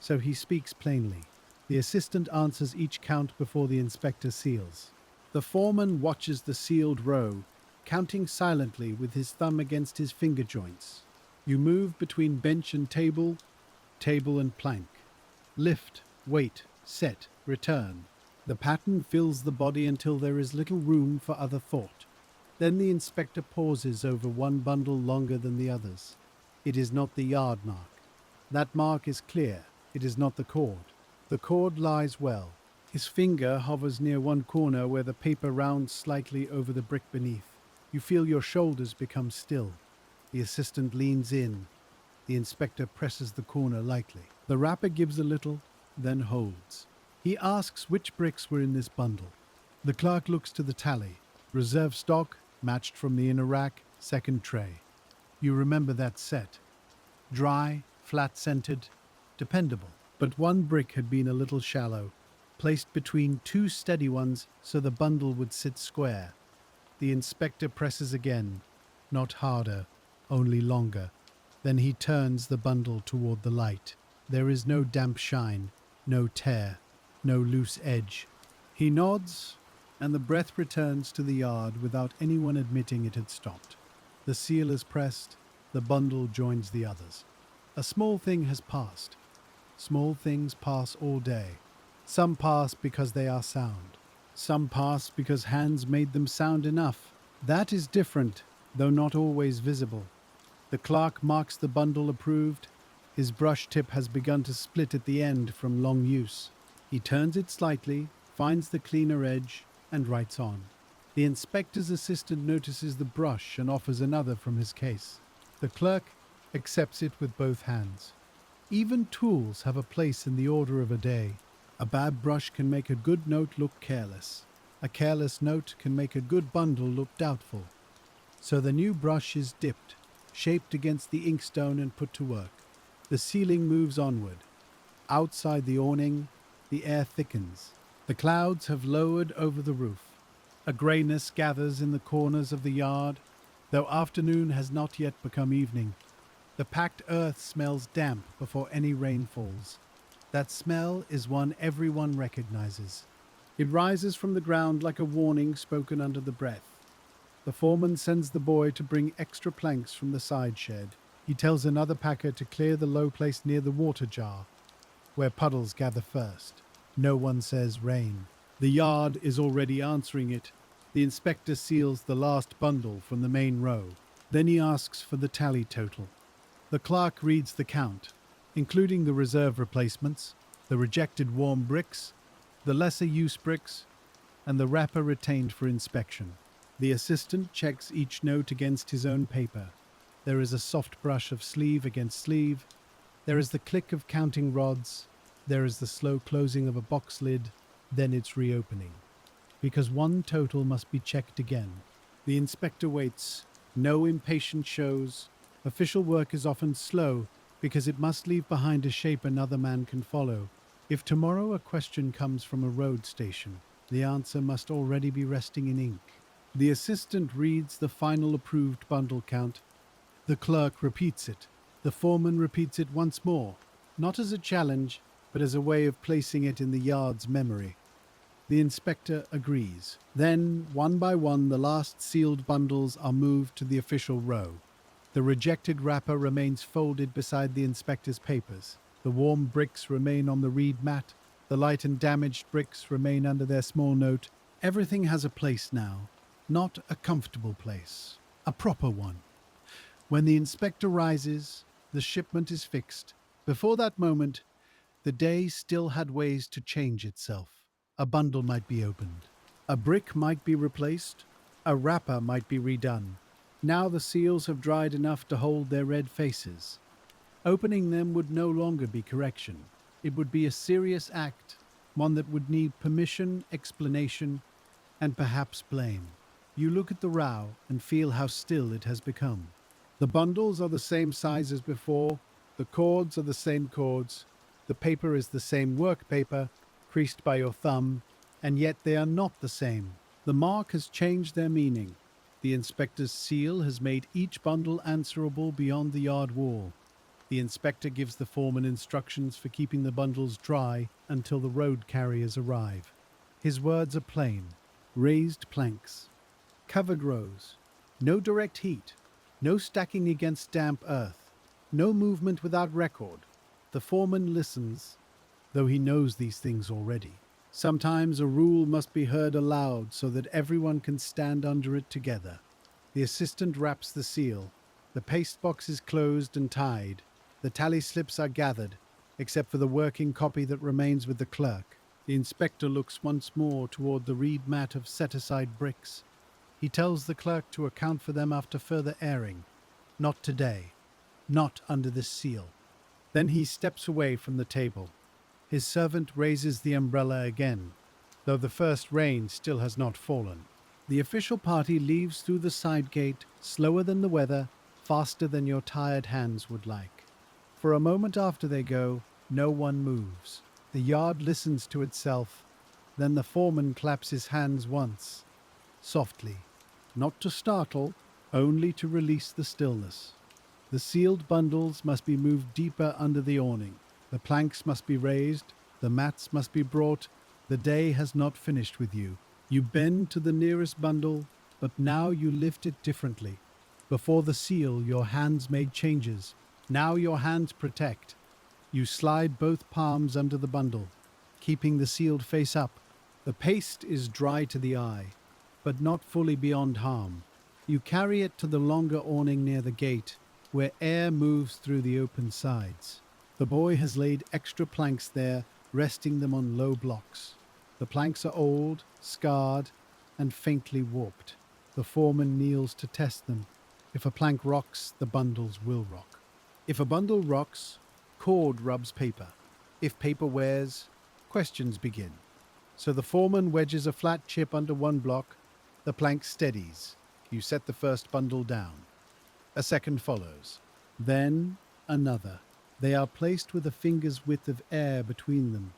So he speaks plainly. The assistant answers each count before the inspector seals. The foreman watches the sealed row, counting silently with his thumb against his finger joints. You move between bench and table, table and plank. Lift, wait, set, return. The pattern fills the body until there is little room for other thought. Then the inspector pauses over one bundle longer than the others. It is not the yard mark. That mark is clear. It is not the cord. The cord lies well. His finger hovers near one corner where the paper rounds slightly over the brick beneath. You feel your shoulders become still. The assistant leans in. The inspector presses the corner lightly. The wrapper gives a little, then holds. He asks which bricks were in this bundle. The clerk looks to the tally. Reserve stock, matched from the inner rack, second tray. You remember that set. Dry, flat-centered, dependable. But one brick had been a little shallow, placed between two steady ones so the bundle would sit square. The inspector presses again, not harder, only longer. Then he turns the bundle toward the light. There is no damp shine, no tear, no loose edge. He nods, and the breath returns to the yard without anyone admitting it had stopped. The seal is pressed, the bundle joins the others. A small thing has passed. Small things pass all day. Some pass because they are sound. Some pass because hands made them sound enough. That is different, though not always visible. The clerk marks the bundle approved. His brush tip has begun to split at the end from long use. He turns it slightly, finds the cleaner edge, and writes on. The inspector's assistant notices the brush and offers another from his case. The clerk accepts it with both hands. Even tools have a place in the order of a day. A bad brush can make a good note look careless. A careless note can make a good bundle look doubtful. So the new brush is dipped, shaped against the inkstone and put to work. The ceiling moves onward. Outside the awning, the air thickens. The clouds have lowered over the roof. A greyness gathers in the corners of the yard, though afternoon has not yet become evening. The packed earth smells damp before any rain falls. That smell is one everyone recognizes. It rises from the ground like a warning spoken under the breath. The foreman sends the boy to bring extra planks from the side shed. He tells another packer to clear the low place near the water jar, where puddles gather first. No one says rain. The yard is already answering it. The inspector seals the last bundle from the main row. Then he asks for the tally total. The clerk reads the count, including the reserve replacements, the rejected warm bricks, the lesser use bricks, and the wrapper retained for inspection. The assistant checks each note against his own paper. There is a soft brush of sleeve against sleeve. There is the click of counting rods. There is the slow closing of a box lid, then its reopening. Because one total must be checked again. The inspector waits. No impatient shows. Official work is often slow because it must leave behind a shape another man can follow. If tomorrow a question comes from a road station, the answer must already be resting in ink. The assistant reads the final approved bundle count. The clerk repeats it. The foreman repeats it once more, not as a challenge, but as a way of placing it in the yard's memory. The inspector agrees. Then, one by one, the last sealed bundles are moved to the official row. The rejected wrapper remains folded beside the inspector's papers. The warm bricks remain on the reed mat. The light and damaged bricks remain under their small note. Everything has a place now. Not a comfortable place. A proper one. When the inspector rises, the shipment is fixed, Before that moment, the day still had ways to change itself. A bundle might be opened. A brick might be replaced. A wrapper might be redone. Now the seals have dried enough to hold their red faces. Opening them would no longer be correction. It would be a serious act, one that would need permission, explanation, and perhaps blame. You look at the row and feel how still it has become. The bundles are the same size as before, the cords are the same cords, the paper is the same work paper, creased by your thumb, and yet they are not the same. The mark has changed their meaning. The inspector's seal has made each bundle answerable beyond the yard wall. The inspector gives the foreman instructions for keeping the bundles dry until the road carriers arrive. His words are plain: raised planks, covered rows, no direct heat, no stacking against damp earth, no movement without record. The foreman listens, though he knows these things already. Sometimes a rule must be heard aloud so that everyone can stand under it together. The assistant wraps the seal. The paste box is closed and tied. The tally slips are gathered, except for the working copy that remains with the clerk. The inspector looks once more toward the reed mat of set-aside bricks. He tells the clerk to account for them after further airing. Not today. Not under this seal. Then he steps away from the table. His servant raises the umbrella again, though the first rain still has not fallen. The official party leaves through the side gate, slower than the weather, faster than your tired hands would like. For a moment after they go, no one moves. The yard listens to itself. Then the foreman claps his hands once, softly, not to startle, only to release the stillness. The sealed bundles must be moved deeper under the awning. The planks must be raised, the mats must be brought. The day has not finished with you. You bend to the nearest bundle, but now you lift it differently. Before the seal, your hands made changes. Now your hands protect. You slide both palms under the bundle, keeping the sealed face up. The paste is dry to the eye, but not fully beyond harm. You carry it to the longer awning near the gate, where air moves through the open sides. The boy has laid extra planks there, resting them on low blocks. The planks are old, scarred, and faintly warped. The foreman kneels to test them. If a plank rocks, the bundles will rock. If a bundle rocks, cord rubs paper. If paper wears, questions begin. So the foreman wedges a flat chip under one block. The plank steadies. You set the first bundle down. A second follows. Then another. They are placed with a finger's width of air between them.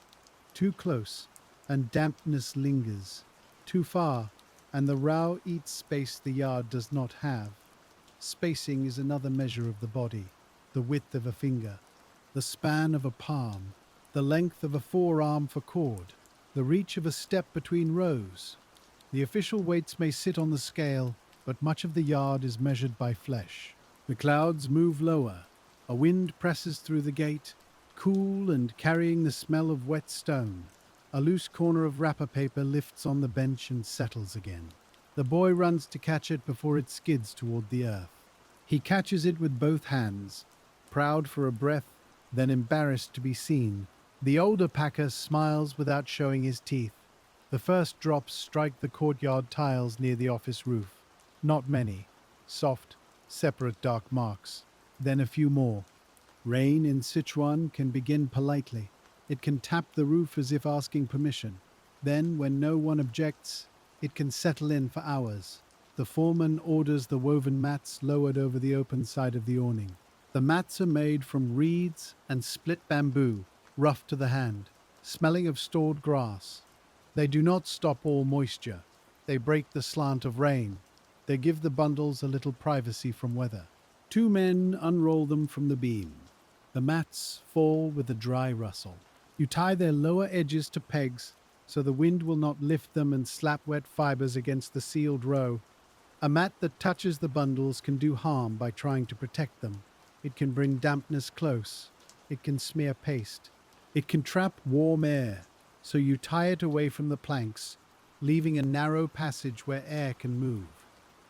Too close, and dampness lingers. Too far, and the row eats space the yard does not have. Spacing is another measure of the body. The width of a finger, the span of a palm, the length of a forearm for cord, the reach of a step between rows. The official weights may sit on the scale, but much of the yard is measured by flesh. The clouds move lower. A wind presses through the gate, cool and carrying the smell of wet stone. A loose corner of wrapper paper lifts on the bench and settles again. The boy runs to catch it before it skids toward the earth. He catches it with both hands, proud for a breath, then embarrassed to be seen. The older packer smiles without showing his teeth. The first drops strike the courtyard tiles near the office roof. Not many. Soft, separate dark marks. Then a few more. Rain in Sichuan can begin politely. It can tap the roof as if asking permission. Then, when no one objects, it can settle in for hours. The foreman orders the woven mats lowered over the open side of the awning. The mats are made from reeds and split bamboo, rough to the hand, smelling of stored grass. They do not stop all moisture. They break the slant of rain. They give the bundles a little privacy from weather. Two men unroll them from the beam. The mats fall with a dry rustle. You tie their lower edges to pegs so the wind will not lift them and slap wet fibers against the sealed row. A mat that touches the bundles can do harm by trying to protect them. It can bring dampness close. It can smear paste. It can trap warm air, so you tie it away from the planks, leaving a narrow passage where air can move.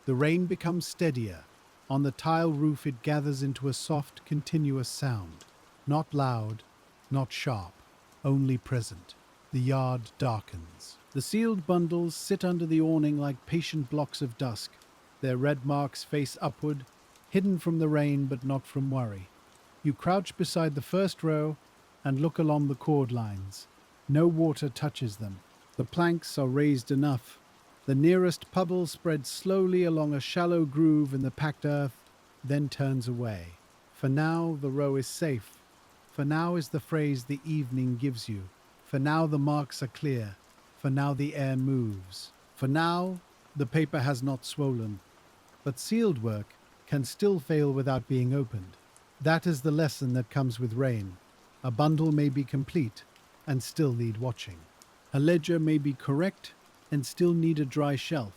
The rain becomes steadier. On the tile roof it gathers into a soft, continuous sound. Not loud, not sharp, only present. The yard darkens. The sealed bundles sit under the awning like patient blocks of dusk, their red marks face upward, hidden from the rain but not from worry. You crouch beside the first row and look along the cord lines. No water touches them. The planks are raised enough. The nearest puddle spreads slowly along a shallow groove in the packed earth, then turns away. For now, the row is safe. For now is the phrase the evening gives you. For now, the marks are clear. For now, the air moves. For now, the paper has not swollen. But sealed work can still fail without being opened. That is the lesson that comes with rain. A bundle may be complete and still need watching. A ledger may be correct and still need a dry shelf.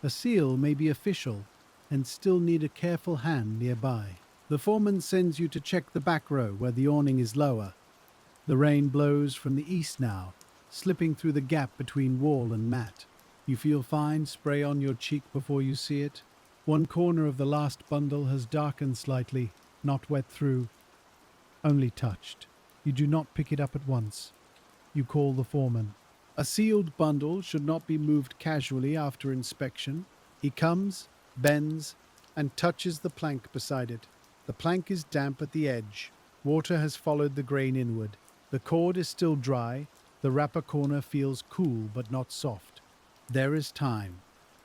A seal may be official and still need a careful hand nearby. The foreman sends you to check the back row where the awning is lower. The rain blows from the east now, slipping through the gap between wall and mat. You feel fine spray on your cheek before you see it. One corner of the last bundle has darkened slightly, not wet through, only touched. You do not pick it up at once. You call the foreman. A sealed bundle should not be moved casually after inspection. He comes, bends, and touches the plank beside it. The plank is damp at the edge. Water has followed the grain inward. The cord is still dry. The wrapper corner feels cool but not soft. There is time.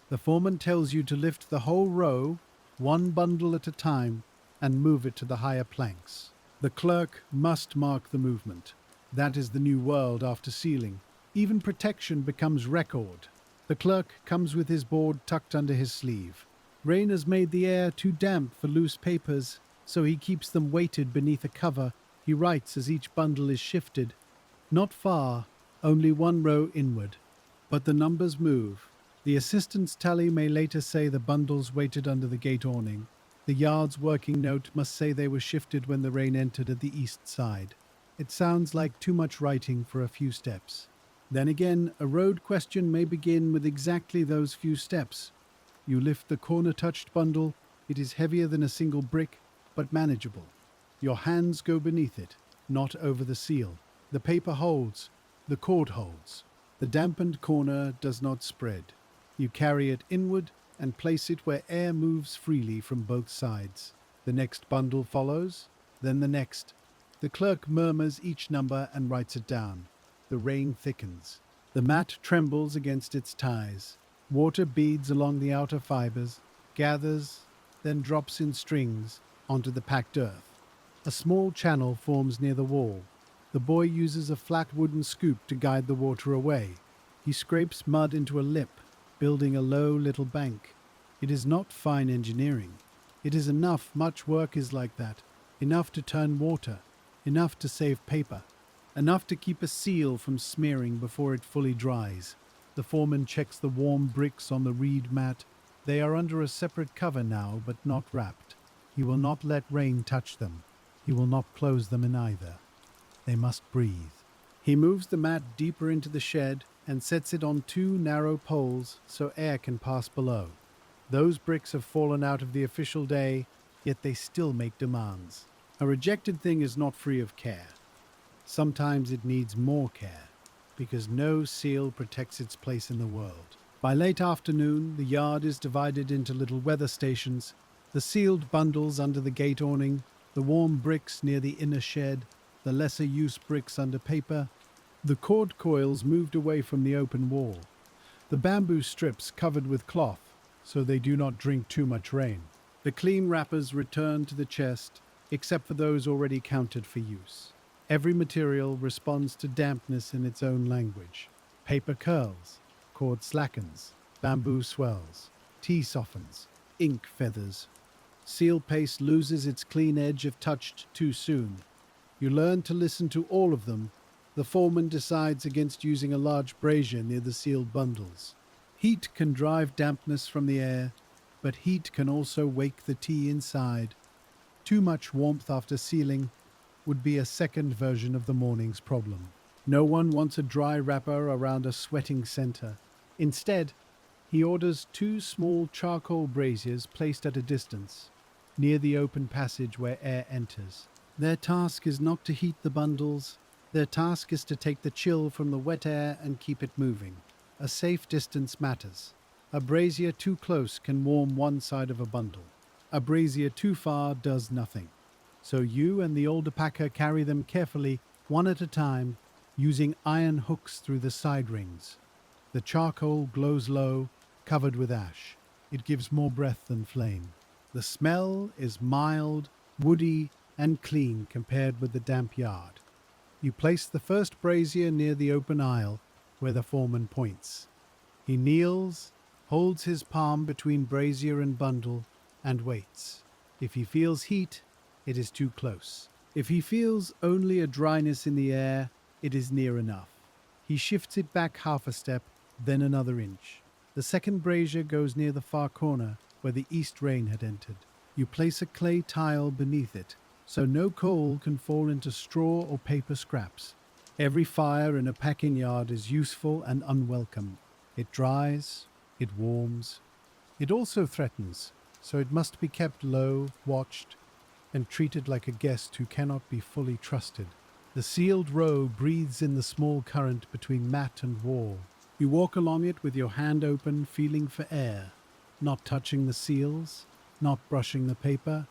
The foreman tells you to lift the whole row, one bundle at a time, and move it to the higher planks. The clerk must mark the movement. That is the new world after sealing. Even protection becomes record. The clerk comes with his board tucked under his sleeve. Rain has made the air too damp for loose papers, so he keeps them weighted beneath a cover. He writes as each bundle is shifted. Not far, only one row inward. But the numbers move. The assistant's tally may later say the bundles waited under the gate awning. The yard's working note must say they were shifted when the rain entered at the east side. It sounds like too much writing for a few steps. Then again, a road question may begin with exactly those few steps. You lift the corner-touched bundle. It is heavier than a single brick, but manageable. Your hands go beneath it, not over the seal. The paper holds. The cord holds. The dampened corner does not spread. You carry it inward and place it where air moves freely from both sides. The next bundle follows, then the next. The clerk murmurs each number and writes it down. The rain thickens. The mat trembles against its ties. Water beads along the outer fibers, gathers, then drops in strings onto the packed earth. A small channel forms near the wall. The boy uses a flat wooden scoop to guide the water away. He scrapes mud into a lip, building a low little bank. It is not fine engineering. It is enough. Much work is like that. Enough to turn water. Enough to save paper. Enough to keep a seal from smearing before it fully dries. The foreman checks the warm bricks on the reed mat. They are under a separate cover now, but not wrapped. He will not let rain touch them. He will not close them in either. They must breathe. He moves the mat deeper into the shed and sets it on two narrow poles so air can pass below. Those bricks have fallen out of the official day, yet they still make demands. A rejected thing is not free of care. Sometimes it needs more care, because no seal protects its place in the world. By late afternoon, the yard is divided into little weather stations, the sealed bundles under the gate awning, the warm bricks near the inner shed, the lesser-use bricks under paper. The cord coils moved away from the open wall. The bamboo strips covered with cloth, so they do not drink too much rain. The clean wrappers return to the chest, except for those already counted for use. Every material responds to dampness in its own language. Paper curls, cord slackens, bamboo swells, tea softens, ink feathers. Seal paste loses its clean edge if touched too soon. You learn to listen to all of them. The foreman decides against using a large brazier near the sealed bundles. Heat can drive dampness from the air, but heat can also wake the tea inside. Too much warmth after sealing would be a second version of the morning's problem. No one wants a dry wrapper around a sweating center. Instead, he orders two small charcoal braziers placed at a distance, near the open passage where air enters. Their task is not to heat the bundles, their task is to take the chill from the wet air and keep it moving. A safe distance matters. A brazier too close can warm one side of a bundle. A brazier too far does nothing. So you and the older packer carry them carefully, one at a time, using iron hooks through the side rings. The charcoal glows low, covered with ash. It gives more breath than flame. The smell is mild, woody, and clean compared with the damp yard. You place the first brazier near the open aisle where the foreman points. He kneels, holds his palm between brazier and bundle, and waits. If he feels heat, it is too close. If he feels only a dryness in the air, it is near enough. He shifts it back half a step, then another inch. The second brazier goes near the far corner where the east rain had entered. You place a clay tile beneath it, so no coal can fall into straw or paper scraps. Every fire in a packing yard is useful and unwelcome. It dries, it warms. It also threatens, so it must be kept low, watched, and treated like a guest who cannot be fully trusted. The sealed row breathes in the small current between mat and wall. You walk along it with your hand open, feeling for air, not touching the seals, not brushing the paper,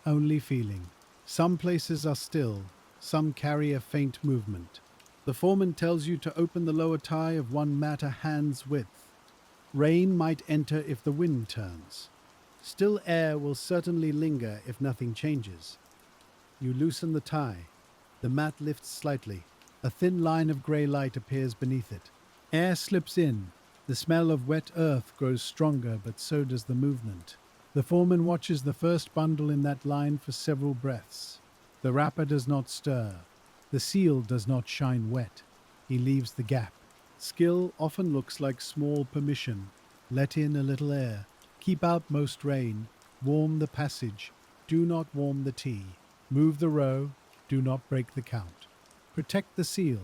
only feeling. Some places are still, some carry a faint movement. The foreman tells you to open the lower tie of one mat a hand's width. Rain might enter if the wind turns. Still air will certainly linger if nothing changes. You loosen the tie. The mat lifts slightly. A thin line of grey light appears beneath it. Air slips in. The smell of wet earth grows stronger, but so does the movement. The foreman watches the first bundle in that line for several breaths. The wrapper does not stir. The seal does not shine wet. He leaves the gap. Skill often looks like small permission. Let in a little air. Keep out most rain. Warm the passage. Do not warm the tea. Move the row. Do not break the count. Protect the seal.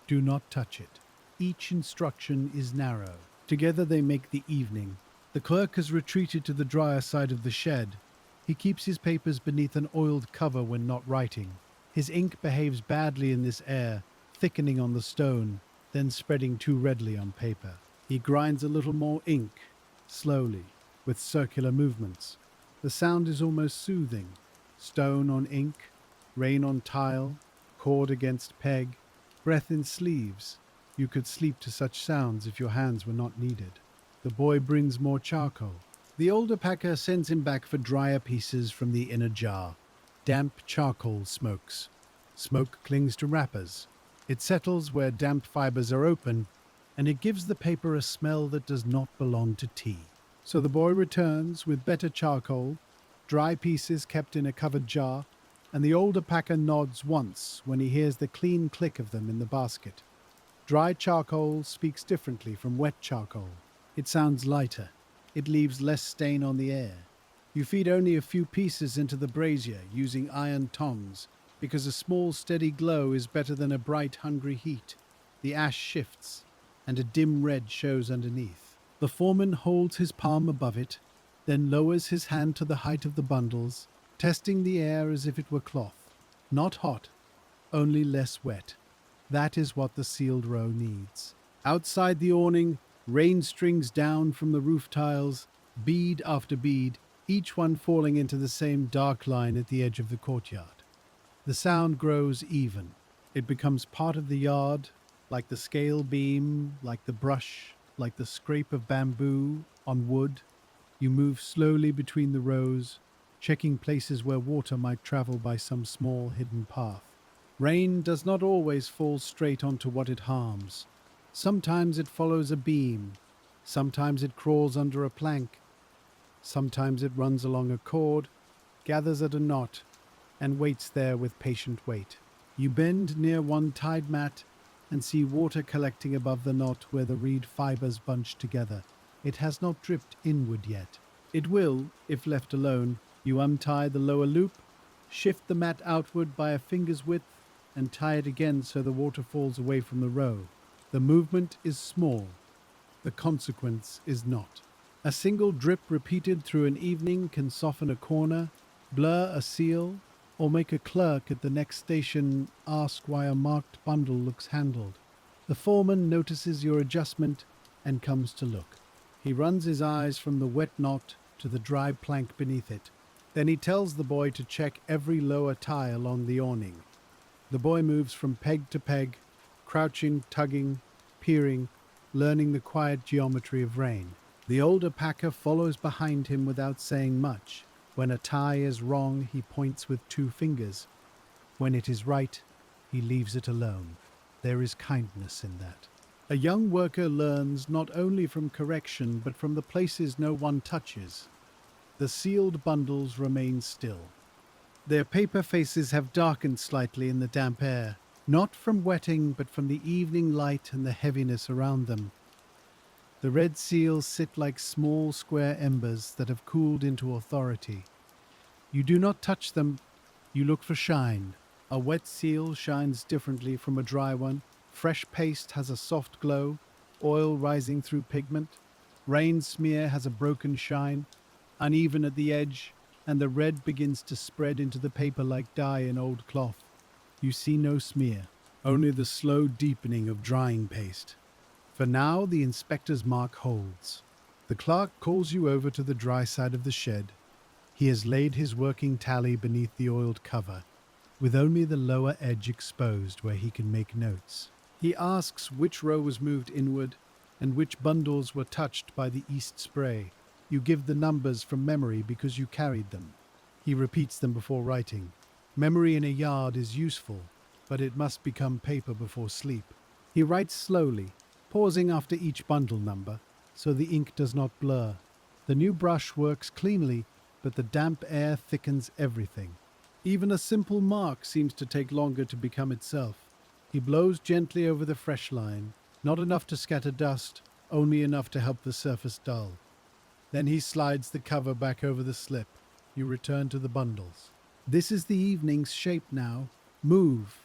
Do not touch it. Each instruction is narrow. Together they make the evening. The clerk has retreated to the drier side of the shed. He keeps his papers beneath an oiled cover when not writing. His ink behaves badly in this air, thickening on the stone, then spreading too readily on paper. He grinds a little more ink, slowly, with circular movements. The sound is almost soothing. Stone on ink, rain on tile, cord against peg, breath in sleeves. You could sleep to such sounds if your hands were not needed. The boy brings more charcoal. The older packer sends him back for drier pieces from the inner jar. Damp charcoal smokes. Smoke clings to wrappers. It settles where damp fibers are open, and it gives the paper a smell that does not belong to tea. So the boy returns with better charcoal, dry pieces kept in a covered jar, and the older packer nods once when he hears the clean click of them in the basket. Dry charcoal speaks differently from wet charcoal. It sounds lighter. It leaves less stain on the air. You feed only a few pieces into the brazier using iron tongs, because a small steady glow is better than a bright hungry heat. The ash shifts, and a dim red shows underneath. The foreman holds his palm above it, then lowers his hand to the height of the bundles, testing the air as if it were cloth. Not hot, only less wet. That is what the sealed row needs. Outside the awning, rain strings down from the roof tiles, bead after bead, each one falling into the same dark line at the edge of the courtyard. The sound grows even. It becomes part of the yard, like the scale beam, like the brush, like the scrape of bamboo on wood. You move slowly between the rows, checking places where water might travel by some small hidden path. Rain does not always fall straight onto what it harms. Sometimes it follows a beam, sometimes it crawls under a plank, sometimes it runs along a cord, gathers at a knot, and waits there with patient weight. You bend near one tied mat and see water collecting above the knot where the reed fibers bunch together. It has not dripped inward yet. It will, if left alone. You untie the lower loop, shift the mat outward by a finger's width, and tie it again so the water falls away from the row. The movement is small. The consequence is not. A single drip repeated through an evening can soften a corner, blur a seal, or make a clerk at the next station ask why a marked bundle looks handled. The foreman notices your adjustment and comes to look. He runs his eyes from the wet knot to the dry plank beneath it. Then he tells the boy to check every lower tie along the awning. The boy moves from peg to peg, crouching, tugging, peering, learning the quiet geometry of rain. The older packer follows behind him without saying much. When a tie is wrong, he points with 2 fingers. When it is right, he leaves it alone. There is kindness in that. A young worker learns not only from correction, but from the places no one touches. The sealed bundles remain still. Their paper faces have darkened slightly in the damp air, not from wetting, but from the evening light and the heaviness around them. The red seals sit like small square embers that have cooled into authority. You do not touch them, you look for shine. A wet seal shines differently from a dry one. Fresh paste has a soft glow, oil rising through pigment. Rain smear has a broken shine, uneven at the edge, and the red begins to spread into the paper like dye in old cloth. You see no smear, only the slow deepening of drying paste. For now, the inspector's mark holds. The clerk calls you over to the dry side of the shed. He has laid his working tally beneath the oiled cover, with only the lower edge exposed where he can make notes. He asks which row was moved inward and which bundles were touched by the east spray. You give the numbers from memory because you carried them. He repeats them before writing. Memory in a yard is useful, but it must become paper before sleep. He writes slowly, pausing after each bundle number, so the ink does not blur. The new brush works cleanly, but the damp air thickens everything. Even a simple mark seems to take longer to become itself. He blows gently over the fresh line, not enough to scatter dust, only enough to help the surface dull. Then he slides the cover back over the slip. You return to the bundles. This is the evening's shape now. Move.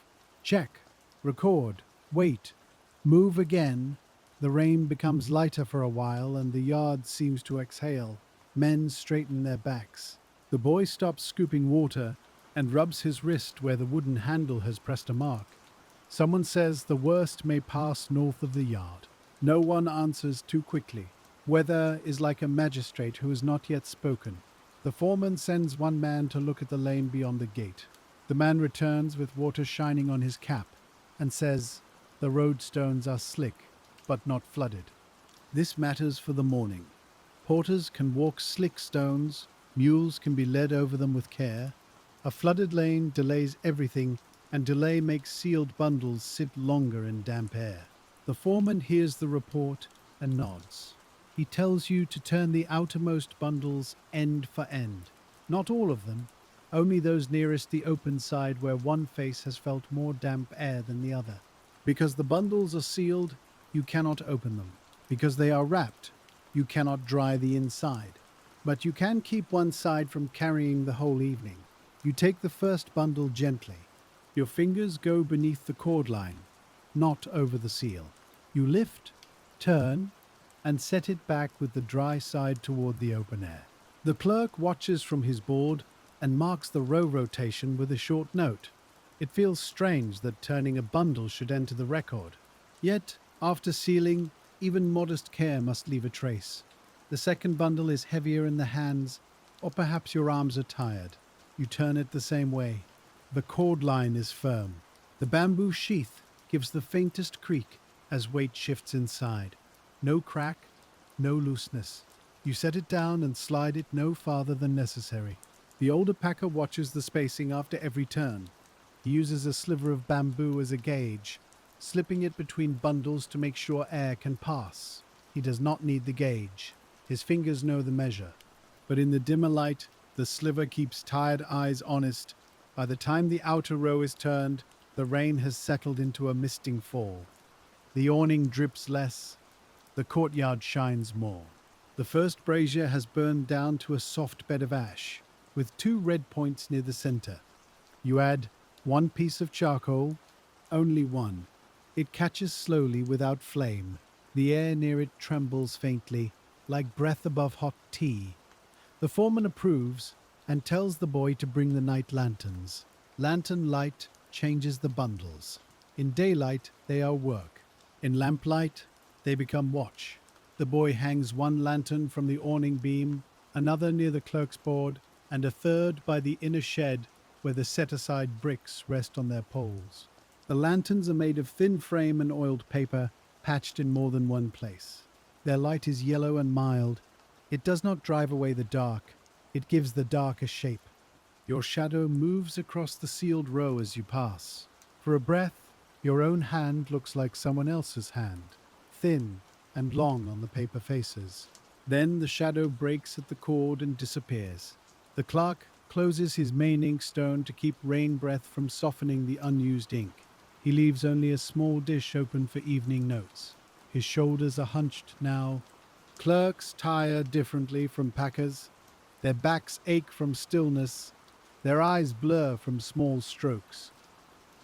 Check. Record. Wait. Move again. The rain becomes lighter for a while and the yard seems to exhale. Men straighten their backs. The boy stops scooping water and rubs his wrist where the wooden handle has pressed a mark. Someone says the worst may pass north of the yard. No one answers too quickly. Weather is like a magistrate who has not yet spoken. The foreman sends one man to look at the lane beyond the gate. The man returns with water shining on his cap and says, "The road stones are slick, but not flooded." This matters for the morning. Porters can walk slick stones, mules can be led over them with care. A flooded lane delays everything, and delay makes sealed bundles sit longer in damp air. The foreman hears the report and nods. He tells you to turn the outermost bundles end for end. Not all of them, only those nearest the open side where one face has felt more damp air than the other. Because the bundles are sealed, you cannot open them. Because they are wrapped, you cannot dry the inside. But you can keep one side from carrying the whole evening. You take the first bundle gently. Your fingers go beneath the cord line, not over the seal. You lift, turn, and set it back with the dry side toward the open air. The clerk watches from his board and marks the row rotation with a short note. It feels strange that turning a bundle should enter the record. Yet, after sealing, even modest care must leave a trace. The second bundle is heavier in the hands, or perhaps your arms are tired. You turn it the same way. The cord line is firm. The bamboo sheath gives the faintest creak as weight shifts inside. No crack, no looseness. You set it down and slide it no farther than necessary. The older packer watches the spacing after every turn. He uses a sliver of bamboo as a gauge, slipping it between bundles to make sure air can pass. He does not need the gauge. His fingers know the measure. But in the dimmer light, the sliver keeps tired eyes honest. By the time the outer row is turned, the rain has settled into a misting fall. The awning drips less. The courtyard shines more. The first brazier has burned down to a soft bed of ash, with 2 red points near the center. You add 1 piece of charcoal, only 1. It catches slowly without flame. The air near it trembles faintly, like breath above hot tea. The foreman approves, and tells the boy to bring the night lanterns. Lantern light changes the bundles. In daylight, they are work. In lamplight, they become watch. The boy hangs one lantern from the awning beam, another near the clerk's board, and a third by the inner shed where the set-aside bricks rest on their poles. The lanterns are made of thin frame and oiled paper, patched in more than one place. Their light is yellow and mild. It does not drive away the dark. It gives the dark a shape. Your shadow moves across the sealed row as you pass. For a breath, your own hand looks like someone else's hand, thin and long on the paper faces. Then the shadow breaks at the cord and disappears. The clerk closes his main inkstone to keep rain breath from softening the unused ink. He leaves only a small dish open for evening notes. His shoulders are hunched now. Clerks tire differently from packers. Their backs ache from stillness. Their eyes blur from small strokes.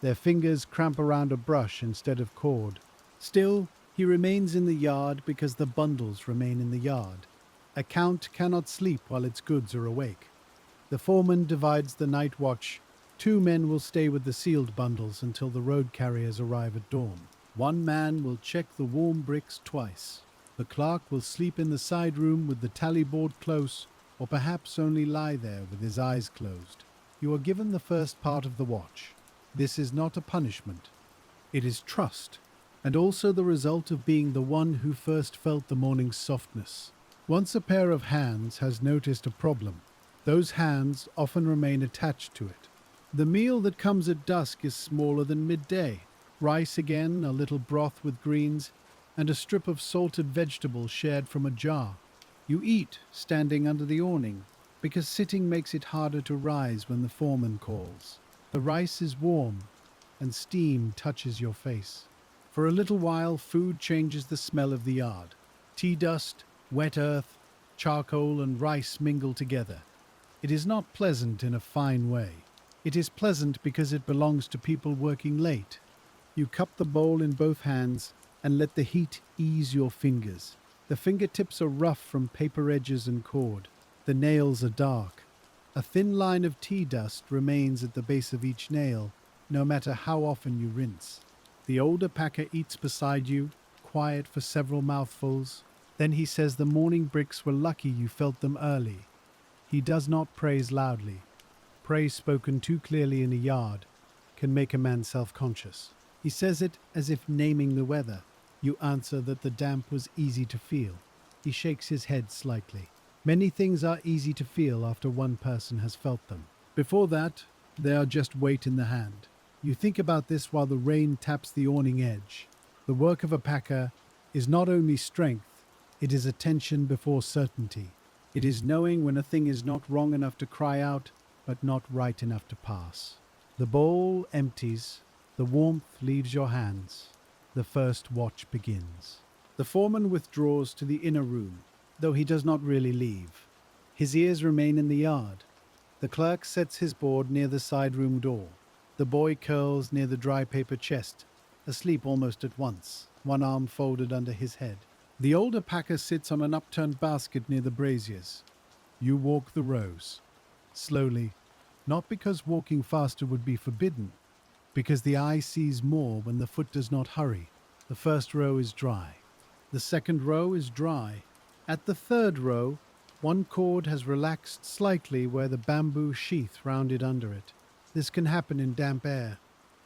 Their fingers cramp around a brush instead of cord. Still, he remains in the yard because the bundles remain in the yard. A count cannot sleep while its goods are awake. The foreman divides the night watch. 2 men will stay with the sealed bundles until the road carriers arrive at dawn. 1 man will check the warm bricks twice. The clerk will sleep in the side room with the tally board close, or perhaps only lie there with his eyes closed. You are given the first part of the watch. This is not a punishment. It is trust, and also the result of being the one who first felt the morning's softness. Once a pair of hands has noticed a problem, those hands often remain attached to it. The meal that comes at dusk is smaller than midday. Rice again, a little broth with greens, and a strip of salted vegetable shared from a jar. You eat, standing under the awning, because sitting makes it harder to rise when the foreman calls. The rice is warm, and steam touches your face. For a little while, food changes the smell of the yard. Tea dust, wet earth, charcoal, and rice mingle together. It is not pleasant in a fine way. It is pleasant because it belongs to people working late. You cup the bowl in both hands and let the heat ease your fingers. The fingertips are rough from paper edges and cord. The nails are dark. A thin line of tea dust remains at the base of each nail, no matter how often you rinse. The older packer eats beside you, quiet for several mouthfuls. Then he says the morning bricks were lucky you felt them early. He does not praise loudly. Praise spoken too clearly in a yard can make a man self-conscious. He says it as if naming the weather. You answer that the damp was easy to feel. He shakes his head slightly. Many things are easy to feel after one person has felt them. Before that, they are just weight in the hand. You think about this while the rain taps the awning edge. The work of a packer is not only strength, it is attention before certainty. It is knowing when a thing is not wrong enough to cry out, but not right enough to pass. The bowl empties. The warmth leaves your hands. The first watch begins. The foreman withdraws to the inner room, though he does not really leave. His ears remain in the yard. The clerk sets his board near the side room door. The boy curls near the dry paper chest, asleep almost at once, one arm folded under his head. The older packer sits on an upturned basket near the braziers. You walk the rows, slowly, not because walking faster would be forbidden, because the eye sees more when the foot does not hurry. The first row is dry. The second row is dry. At the third row, one cord has relaxed slightly where the bamboo sheath rounded under it. This can happen in damp air.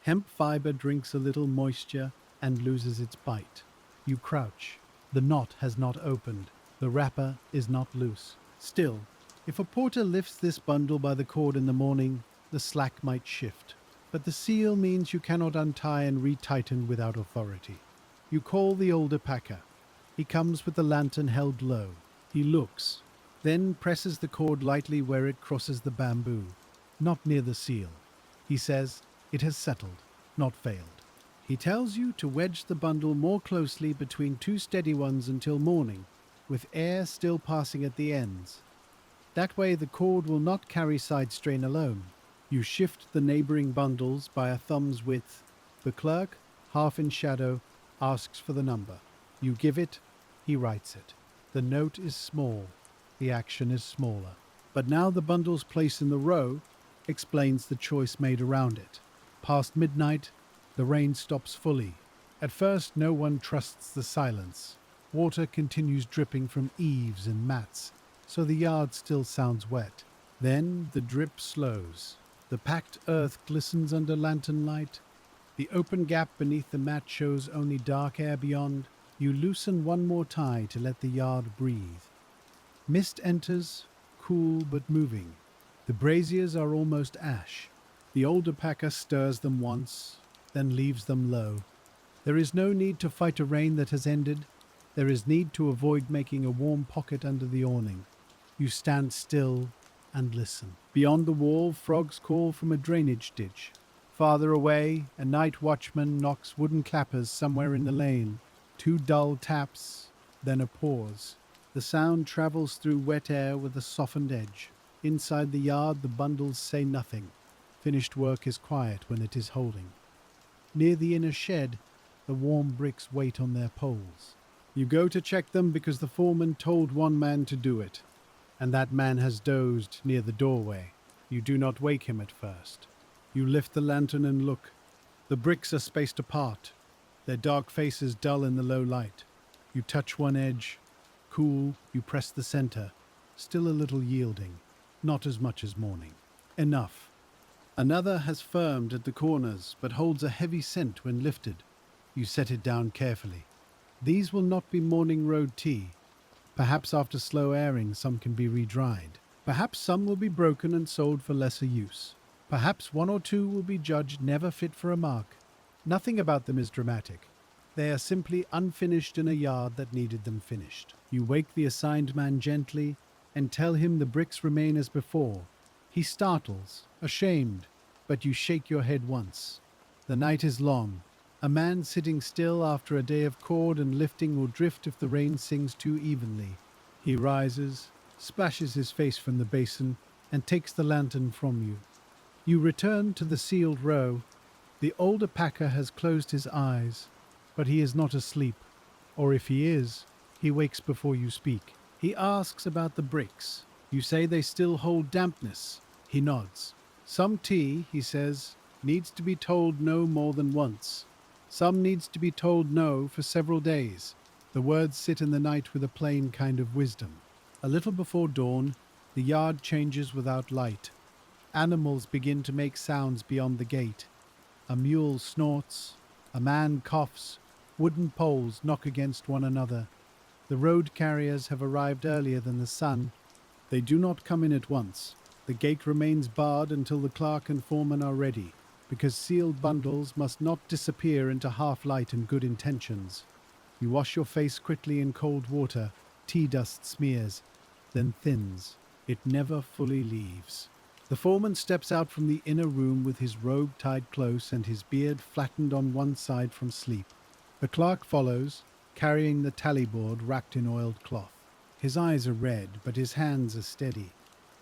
Hemp fiber drinks a little moisture and loses its bite. You crouch. The knot has not opened. The wrapper is not loose. Still, if a porter lifts this bundle by the cord in the morning, the slack might shift. But the seal means you cannot untie and retighten without authority. You call the older packer. He comes with the lantern held low. He looks, then presses the cord lightly where it crosses the bamboo, not near the seal. He says, it has settled, not failed. He tells you to wedge the bundle more closely between 2 steady ones until morning, with air still passing at the ends. That way the cord will not carry side strain alone. You shift the neighboring bundles by a thumb's width. The clerk, half in shadow, asks for the number. You give it, he writes it. The note is small, the action is smaller. But now the bundle's place in the row explains the choice made around it. Past midnight, the rain stops fully. At first, no one trusts the silence. Water continues dripping from eaves and mats, so the yard still sounds wet. Then the drip slows. The packed earth glistens under lantern light. The open gap beneath the mat shows only dark air beyond. You loosen one more tie to let the yard breathe. Mist enters, cool but moving. The braziers are almost ash. The older packer stirs them once, then leaves them low. There is no need to fight a rain that has ended. There is need to avoid making a warm pocket under the awning. You stand still and listen. Beyond the wall, frogs call from a drainage ditch. Farther away, a night watchman knocks wooden clappers somewhere in the lane. 2 dull taps, then a pause. The sound travels through wet air with a softened edge. Inside the yard, the bundles say nothing. Finished work is quiet when it is holding. Near the inner shed, the warm bricks wait on their poles. You go to check them because the foreman told one man to do it, and that man has dozed near the doorway. You do not wake him at first. You lift the lantern and look. The bricks are spaced apart, their dark faces dull in the low light. You touch one edge. Cool, you press the center. Still a little yielding. Not as much as morning. Enough. Another has firmed at the corners, but holds a heavy scent when lifted. You set it down carefully. These will not be morning road tea. Perhaps after slow airing some can be re-dried. Perhaps some will be broken and sold for lesser use. Perhaps 1 or 2 will be judged never fit for a mark. Nothing about them is dramatic. They are simply unfinished in a yard that needed them finished. You wake the assigned man gently and tell him the bricks remain as before. He startles, ashamed, but you shake your head once. The night is long. A man sitting still after a day of cord and lifting will drift if the rain sings too evenly. He rises, splashes his face from the basin, and takes the lantern from you. You return to the sealed row. The older packer has closed his eyes, but he is not asleep. Or if he is, he wakes before you speak. He asks about the bricks. You say they still hold dampness. He nods. Some tea, he says, needs to be told no more than once. Some needs to be told no for several days. The words sit in the night with a plain kind of wisdom. A little before dawn, the yard changes without light. Animals begin to make sounds beyond the gate. A mule snorts. A man coughs. Wooden poles knock against one another. The road carriers have arrived earlier than the sun. They do not come in at once. The gate remains barred until the clerk and foreman are ready, because sealed bundles must not disappear into half-light and good intentions. You wash your face quickly in cold water. Tea dust smears, then thins. It never fully leaves. The foreman steps out from the inner room with his robe tied close and his beard flattened on one side from sleep. The clerk follows, carrying the tally board wrapped in oiled cloth. His eyes are red, but his hands are steady.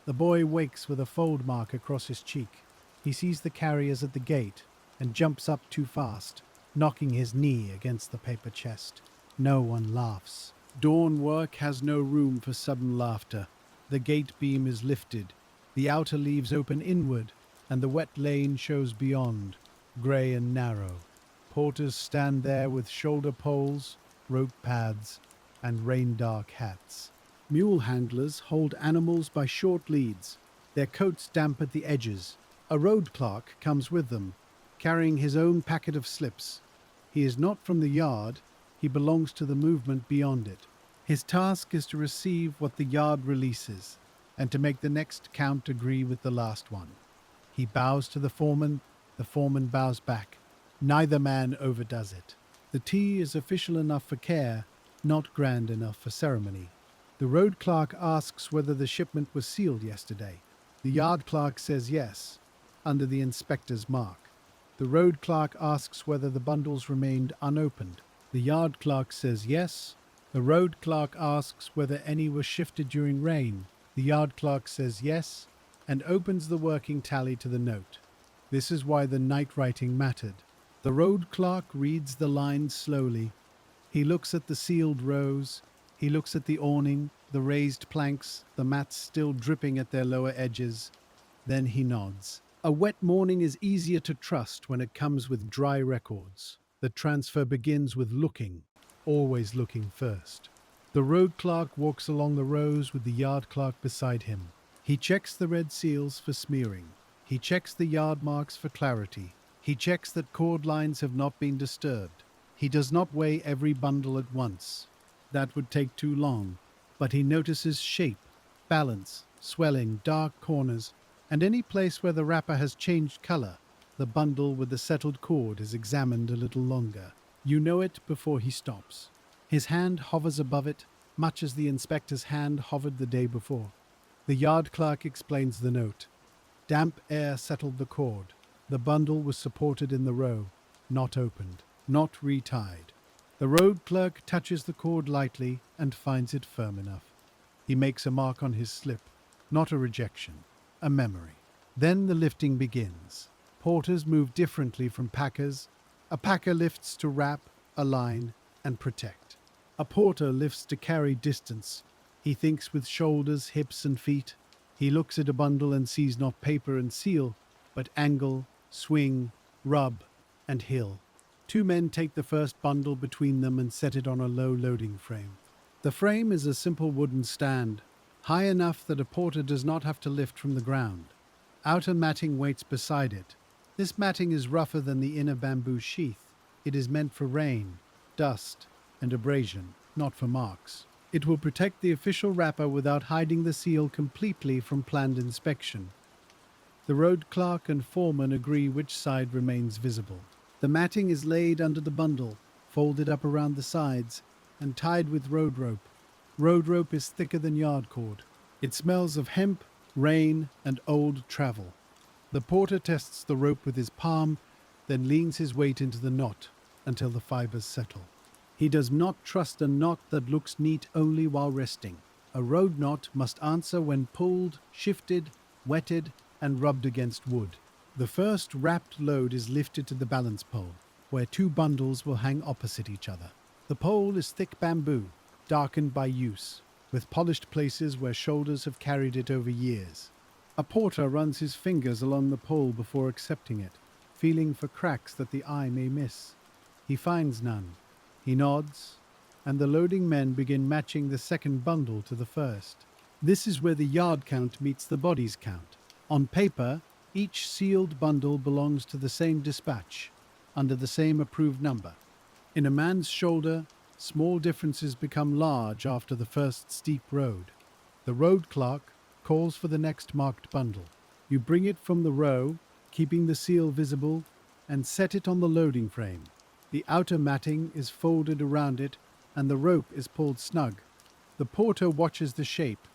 The boy wakes with a fold mark across his cheek. He sees the carriers at the gate and jumps up too fast, knocking his knee against the paper chest. No one laughs. Dawn work has no room for sudden laughter. The gate beam is lifted. The outer leaves open inward, and the wet lane shows beyond, grey and narrow. Porters stand there with shoulder poles, rope pads, and rain-dark hats. Mule handlers hold animals by short leads, their coats damp at the edges. A road clerk comes with them, carrying his own packet of slips. He is not from the yard, he belongs to the movement beyond it. His task is to receive what the yard releases, and to make the next count agree with the last one. He bows to the foreman bows back. Neither man overdoes it. The tea is official enough for care, not grand enough for ceremony. The road clerk asks whether the shipment was sealed yesterday. The yard clerk says yes, under the inspector's mark. The road clerk asks whether the bundles remained unopened. The yard clerk says yes. The road clerk asks whether any were shifted during rain. The yard clerk says yes, and opens the working tally to the note. This is why the night writing mattered. The road clerk reads the lines slowly. He looks at the sealed rows. He looks at the awning, the raised planks, the mats still dripping at their lower edges. Then he nods. A wet morning is easier to trust when it comes with dry records. The transfer begins with looking, always looking first. The road clerk walks along the rows with the yard clerk beside him. He checks the red seals for smearing. He checks the yard marks for clarity. He checks that cord lines have not been disturbed. He does not weigh every bundle at once. That would take too long. But he notices shape, balance, swelling, dark corners, and any place where the wrapper has changed color. The bundle with the settled cord is examined a little longer. You know it before he stops. His hand hovers above it, much as the inspector's hand hovered the day before. The yard clerk explains the note. Damp air settled the cord. The bundle was supported in the row, not opened, not retied. The road clerk touches the cord lightly and finds it firm enough. He makes a mark on his slip, not a rejection, a memory. Then the lifting begins. Porters move differently from packers. A packer lifts to wrap, align, and protect. A porter lifts to carry distance. He thinks with shoulders, hips, and feet. He looks at a bundle and sees not paper and seal, but angle, swing, rub, and hill. Two men take the first bundle between them and set it on a low loading frame. The frame is a simple wooden stand, high enough that a porter does not have to lift from the ground. Outer matting waits beside it. This matting is rougher than the inner bamboo sheath. It is meant for rain, dust, and abrasion, not for marks. It will protect the official wrapper without hiding the seal completely from planned inspection. The road clerk and foreman agree which side remains visible. The matting is laid under the bundle, folded up around the sides, and tied with road rope. Road rope is thicker than yard cord. It smells of hemp, rain, and old travel. The porter tests the rope with his palm, then leans his weight into the knot until the fibers settle. He does not trust a knot that looks neat only while resting. A road knot must answer when pulled, shifted, wetted, and rubbed against wood. The first wrapped load is lifted to the balance pole, where two bundles will hang opposite each other. The pole is thick bamboo, darkened by use, with polished places where shoulders have carried it over years. A porter runs his fingers along the pole before accepting it, feeling for cracks that the eye may miss. He finds none. He nods, and the loading men begin matching the second bundle to the first. This is where the yard count meets the bodies count. On paper, each sealed bundle belongs to the same dispatch, under the same approved number. In a man's shoulder, small differences become large after the first steep road. The road clerk calls for the next marked bundle. You bring it from the row, keeping the seal visible, and set it on the loading frame. The outer matting is folded around it, and the rope is pulled snug. The porter watches the shape.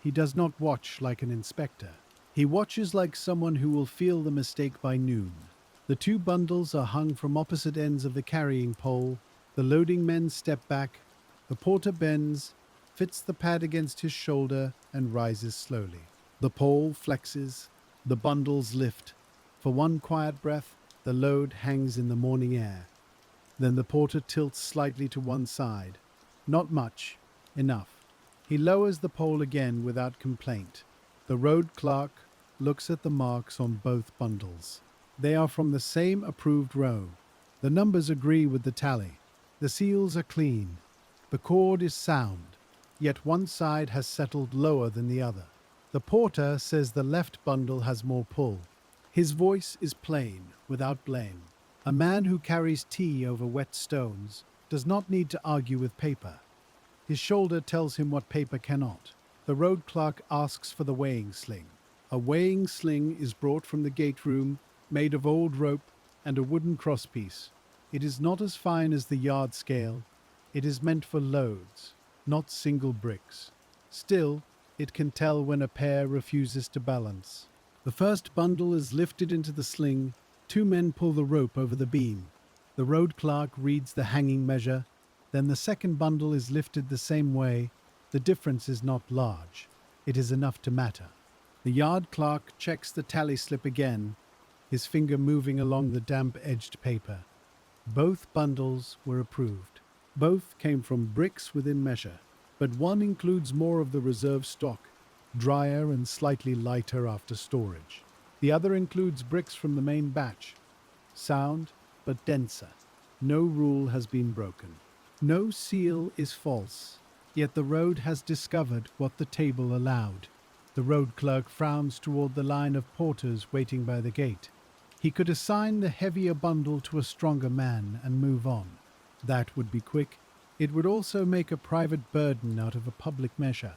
He does not watch like an inspector. He watches like someone who will feel the mistake by noon. The two bundles are hung from opposite ends of the carrying pole. The loading men step back. The porter bends, fits the pad against his shoulder, and rises slowly. The pole flexes. The bundles lift. For one quiet breath, the load hangs in the morning air. Then the porter tilts slightly to one side. Not much. Enough. He lowers the pole again without complaint. The road clerk looks at the marks on both bundles. They are from the same approved row. The numbers agree with the tally. The seals are clean. The cord is sound, yet one side has settled lower than the other. The porter says the left bundle has more pull. His voice is plain, without blame. A man who carries tea over wet stones does not need to argue with paper. His shoulder tells him what paper cannot. The road clerk asks for the weighing sling. A weighing sling is brought from the gate room, made of old rope and a wooden crosspiece. It is not as fine as the yard scale. It is meant for loads, not single bricks. Still, it can tell when a pair refuses to balance. The first bundle is lifted into the sling. Two men pull the rope over the beam. The road clerk reads the hanging measure. Then the second bundle is lifted the same way. The difference is not large. It is enough to matter. The yard clerk checks the tally slip again, his finger moving along the damp-edged paper. Both bundles were approved. Both came from bricks within measure. but one includes more of the reserve stock, drier and slightly lighter after storage. The other includes bricks from the main batch, sound but denser. No rule has been broken. No seal is false, yet the road has discovered what the table allowed. The road clerk frowns toward the line of porters waiting by the gate. He could assign the heavier bundle to a stronger man and move on. That would be quick. It would also make a private burden out of a public measure.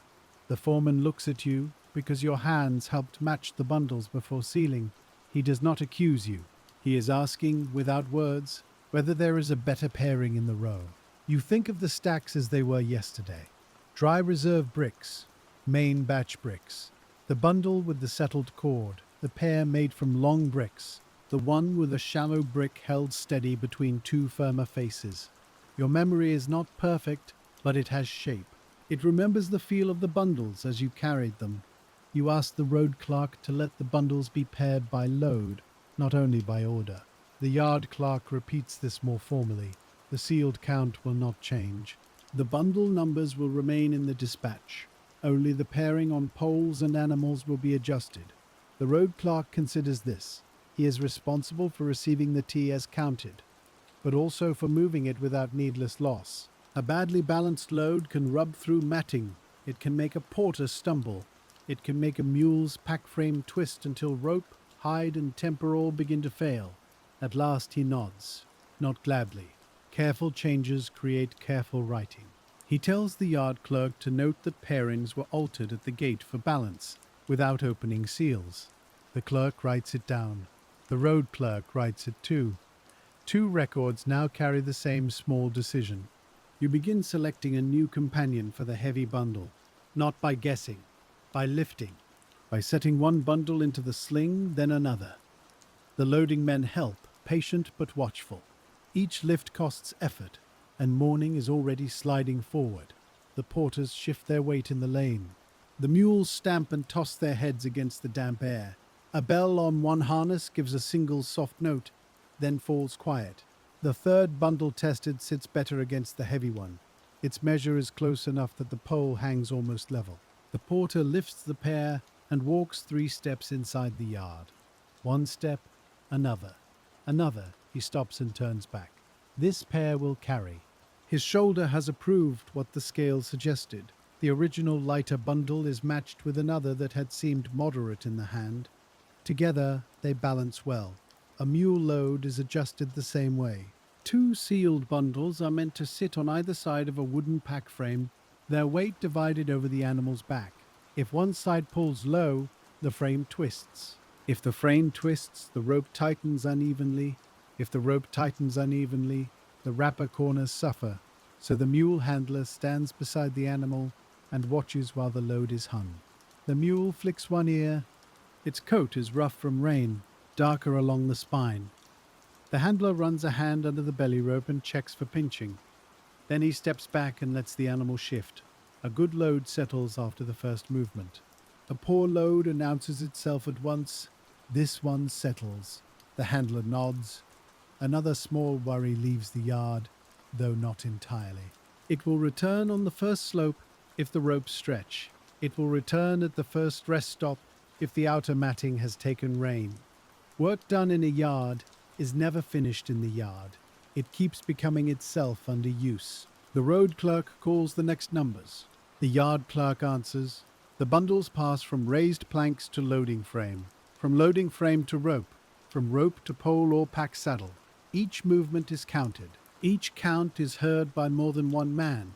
The foreman looks at you because your hands helped match the bundles before sealing. He does not accuse you. He is asking, without words, whether there is a better pairing in the row. You think of the stacks as they were yesterday. Dry reserve bricks, main batch bricks, the bundle with the settled cord, the pair made from long bricks, the one with a shallow brick held steady between two firmer faces. Your memory is not perfect, but it has shape. It remembers the feel of the bundles as you carried them. You ask the road clerk to let the bundles be paired by load, not only by order. The yard clerk repeats this more formally. The sealed count will not change. The bundle numbers will remain in the dispatch. Only the pairing on poles and animals will be adjusted. The road clerk considers this. He is responsible for receiving the tea as counted, but also for moving it without needless loss. A badly balanced load can rub through matting. It can make a porter stumble. It can make a mule's pack frame twist until rope, hide, and temper all begin to fail. At last he nods, not gladly. Careful changes create careful writing. He tells the yard clerk to note that pairings were altered at the gate for balance, without opening seals. The clerk writes it down. The road clerk writes it too. Two records now carry the same small decision. You begin selecting a new companion for the heavy bundle, not by guessing, by lifting, by setting one bundle into the sling, then another. The loading men help, patient but watchful. Each lift costs effort, and morning is already sliding forward. The porters shift their weight in the lane. The mules stamp and toss their heads against the damp air. A bell on one harness gives a single soft note, then falls quiet. The third bundle tested sits better against the heavy one. Its measure is close enough that the pole hangs almost level. The porter lifts the pair and walks 3 steps inside the yard. 1 step, another. Another, he stops and turns back. This pair will carry. His shoulder has approved what the scale suggested. The original lighter bundle is matched with another that had seemed moderate in the hand. Together, they balance well. A mule load is adjusted the same way. 2 sealed bundles are meant to sit on either side of a wooden pack frame, their weight divided over the animal's back. If one side pulls low, the frame twists. If the frame twists, the rope tightens unevenly. If the rope tightens unevenly, the wrapper corners suffer. So the mule handler stands beside the animal and watches while the load is hung. The mule flicks one ear. Its coat is rough from rain, darker along the spine. The handler runs a hand under the belly rope and checks for pinching. Then he steps back and lets the animal shift. A good load settles after the first movement. A poor load announces itself at once. This one settles. The handler nods. Another small worry leaves the yard, though not entirely. It will return on the first slope if the ropes stretch. It will return at the first rest stop if the outer matting has taken rain. Work done in a yard is never finished in the yard. It keeps becoming itself under use. The road clerk calls the next numbers. The yard clerk answers. The bundles pass from raised planks to loading frame, from loading frame to rope, from rope to pole or pack saddle. Each movement is counted. Each count is heard by more than one man.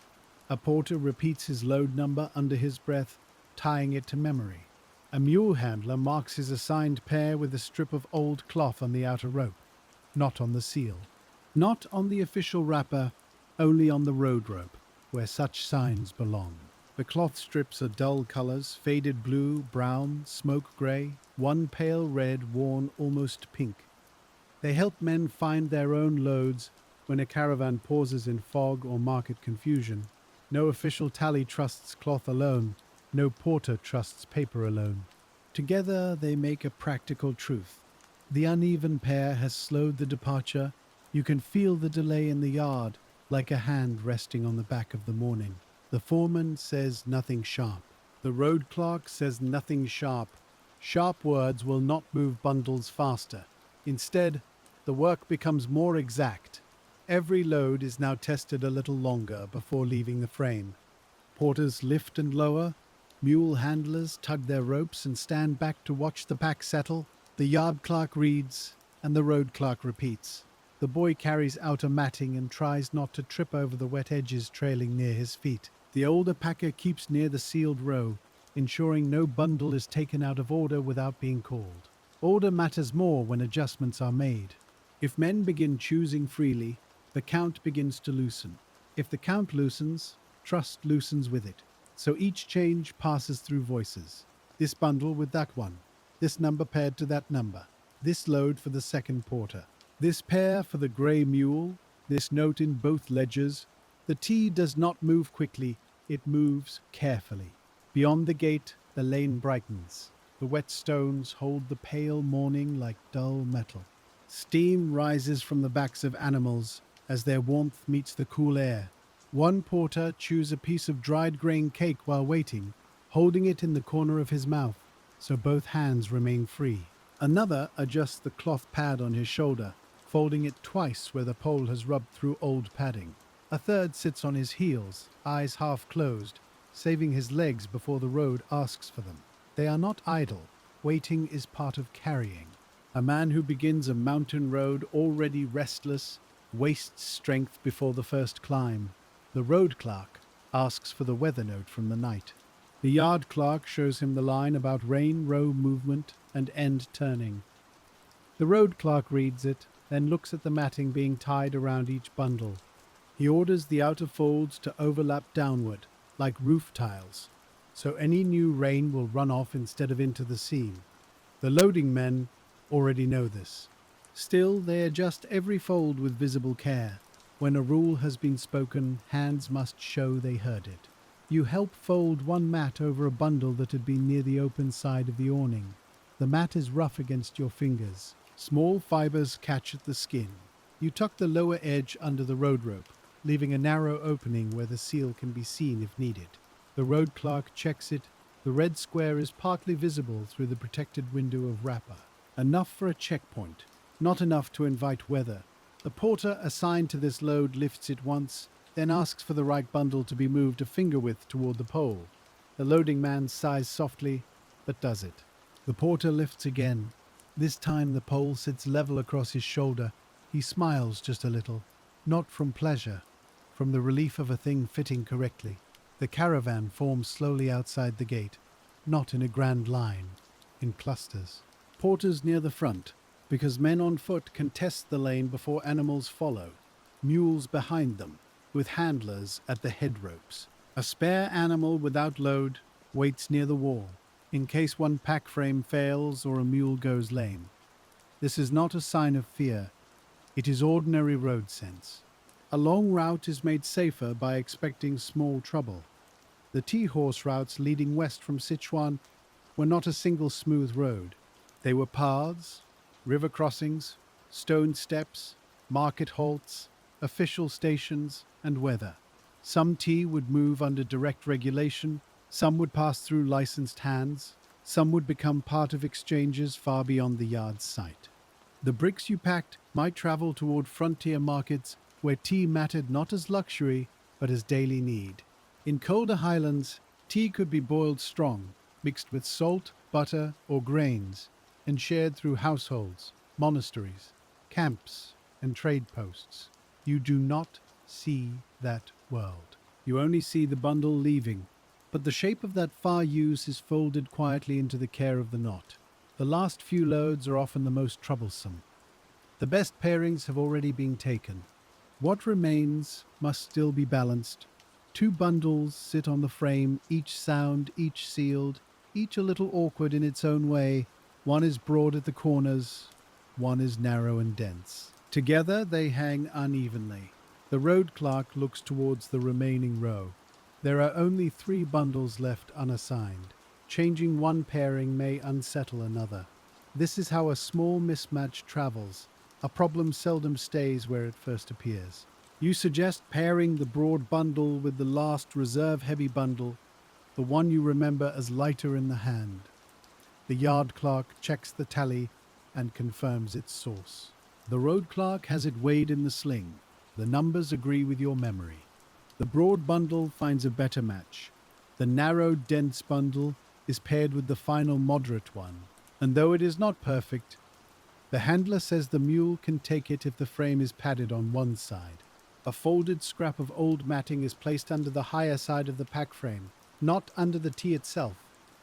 A porter repeats his load number under his breath, tying it to memory. A mule handler marks his assigned pair with a strip of old cloth on the outer rope, not on the seal. Not on the official wrapper, only on the road rope, where such signs belong. The cloth strips are dull colors, faded blue, brown, smoke gray, one pale red worn almost pink. They help men find their own loads when a caravan pauses in fog or market confusion. No official tally trusts cloth alone. No porter trusts paper alone. Together they make a practical truth. The uneven pair has slowed the departure. You can feel the delay in the yard, like a hand resting on the back of the morning. The foreman says nothing sharp. The road clerk says nothing sharp. Sharp words will not move bundles faster. Instead, the work becomes more exact. Every load is now tested a little longer before leaving the frame. Porters lift and lower. Mule handlers tug their ropes and stand back to watch the pack settle. The yard clerk reads, and the road clerk repeats. The boy carries out a matting and tries not to trip over the wet edges trailing near his feet. The older packer keeps near the sealed row, ensuring no bundle is taken out of order without being called. Order matters more when adjustments are made. If men begin choosing freely, the count begins to loosen. If the count loosens, trust loosens with it. So each change passes through voices. This bundle with that one. This number paired to that number. This load for the second porter. This pair for the grey mule. This note in both ledgers. The T does not move quickly, it moves carefully. Beyond the gate, the lane brightens. The wet stones hold the pale morning like dull metal. Steam rises from the backs of animals as their warmth meets the cool air. One porter chews a piece of dried grain cake while waiting, holding it in the corner of his mouth, so both hands remain free. Another adjusts the cloth pad on his shoulder, folding it twice where the pole has rubbed through old padding. A third sits on his heels, eyes half closed, saving his legs before the road asks for them. They are not idle. Waiting is part of carrying. A man who begins a mountain road already restless wastes strength before the first climb. The road clerk asks for the weather note from the night. The yard clerk shows him the line about rein, row movement, and end turning. The road clerk reads it, then looks at the matting being tied around each bundle. He orders the outer folds to overlap downward, like roof tiles, so any new rain will run off instead of into the seam. The loading men already know this. Still, they adjust every fold with visible care. When a rule has been spoken, hands must show they heard it. You help fold one mat over a bundle that had been near the open side of the awning. The mat is rough against your fingers. Small fibers catch at the skin. You tuck the lower edge under the road rope, leaving a narrow opening where the seal can be seen if needed. The road clerk checks it. The red square is partly visible through the protected window of wrapper. Enough for a checkpoint, not enough to invite weather. The porter assigned to this load lifts it once, then asks for the right bundle to be moved a finger width toward the pole. The loading man sighs softly, but does it. The porter lifts again. This time the pole sits level across his shoulder. He smiles just a little, not from pleasure, from the relief of a thing fitting correctly. The caravan forms slowly outside the gate, not in a grand line, in clusters. Porters near the front, because men on foot can test the lane before animals follow. Mules behind them, with handlers at the head ropes. A spare animal without load waits near the wall, in case one pack frame fails or a mule goes lame. This is not a sign of fear. It is ordinary road sense. A long route is made safer by expecting small trouble. The T-horse routes leading west from Sichuan were not a single smooth road. They were paths, river crossings, stone steps, market halts, official stations, and weather. Some tea would move under direct regulation, some would pass through licensed hands, some would become part of exchanges far beyond the yard's sight. The bricks you packed might travel toward frontier markets where tea mattered not as luxury, but as daily need. In colder highlands, tea could be boiled strong, mixed with salt, butter, or grains, and shared through households, monasteries, camps, and trade posts. You do not see that world. You only see the bundle leaving, but the shape of that far use is folded quietly into the care of the knot. The last few loads are often the most troublesome. The best pairings have already been taken. What remains must still be balanced. 2 bundles sit on the frame, each sound, each sealed, each a little awkward in its own way. One is broad at the corners, one is narrow and dense. Together they hang unevenly. The road clerk looks towards the remaining row. There are only 3 bundles left unassigned. Changing one pairing may unsettle another. This is how a small mismatch travels. A problem seldom stays where it first appears. You suggest pairing the broad bundle with the last reserve heavy bundle, the one you remember as lighter in the hand. The yard clerk checks the tally and confirms its source. The road clerk has it weighed in the sling. The numbers agree with your memory. The broad bundle finds a better match. The narrow, dense bundle is paired with the final moderate one. And though it is not perfect, the handler says the mule can take it if the frame is padded on one side. A folded scrap of old matting is placed under the higher side of the pack frame, not under the T itself,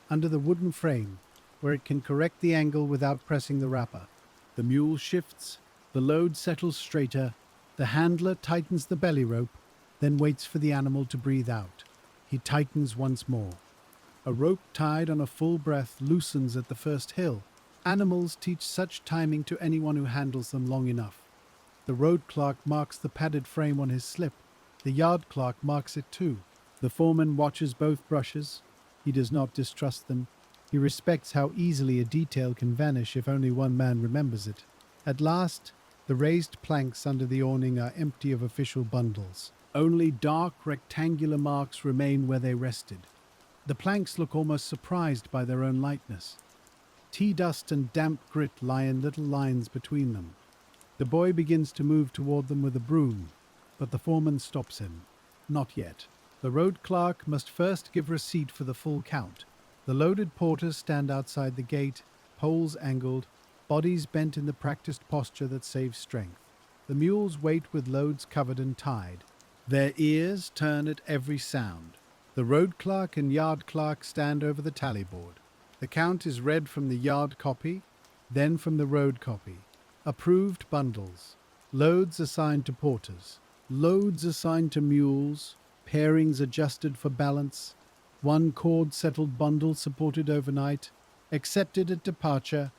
under the wooden frame, where it can correct the angle without pressing the wrapper. The mule shifts, the load settles straighter, the handler tightens the belly rope, then waits for the animal to breathe out. He tightens once more. A rope tied on a full breath loosens at the first hill. Animals teach such timing to anyone who handles them long enough. The road clerk marks the padded frame on his slip. The yard clerk marks it too. The foreman watches both brushes. He does not distrust them. He respects how easily a detail can vanish if only one man remembers it. At last, the raised planks under the awning are empty of official bundles. Only dark rectangular marks remain where they rested. The planks look almost surprised by their own lightness. Tea dust and damp grit lie in little lines between them. The boy begins to move toward them with a broom, but the foreman stops him. Not yet. The road clerk must first give receipt for the full count. The loaded porters stand outside the gate, poles angled, bodies bent in the practiced posture that saves strength. The mules wait with loads covered and tied. Their ears turn at every sound. The road clerk and yard clerk stand over the tally board. The count is read from the yard copy, then from the road copy. Approved bundles. Loads assigned to porters. Loads assigned to mules. Pairings adjusted for balance. One cord-settled bundle supported overnight. Accepted at departure.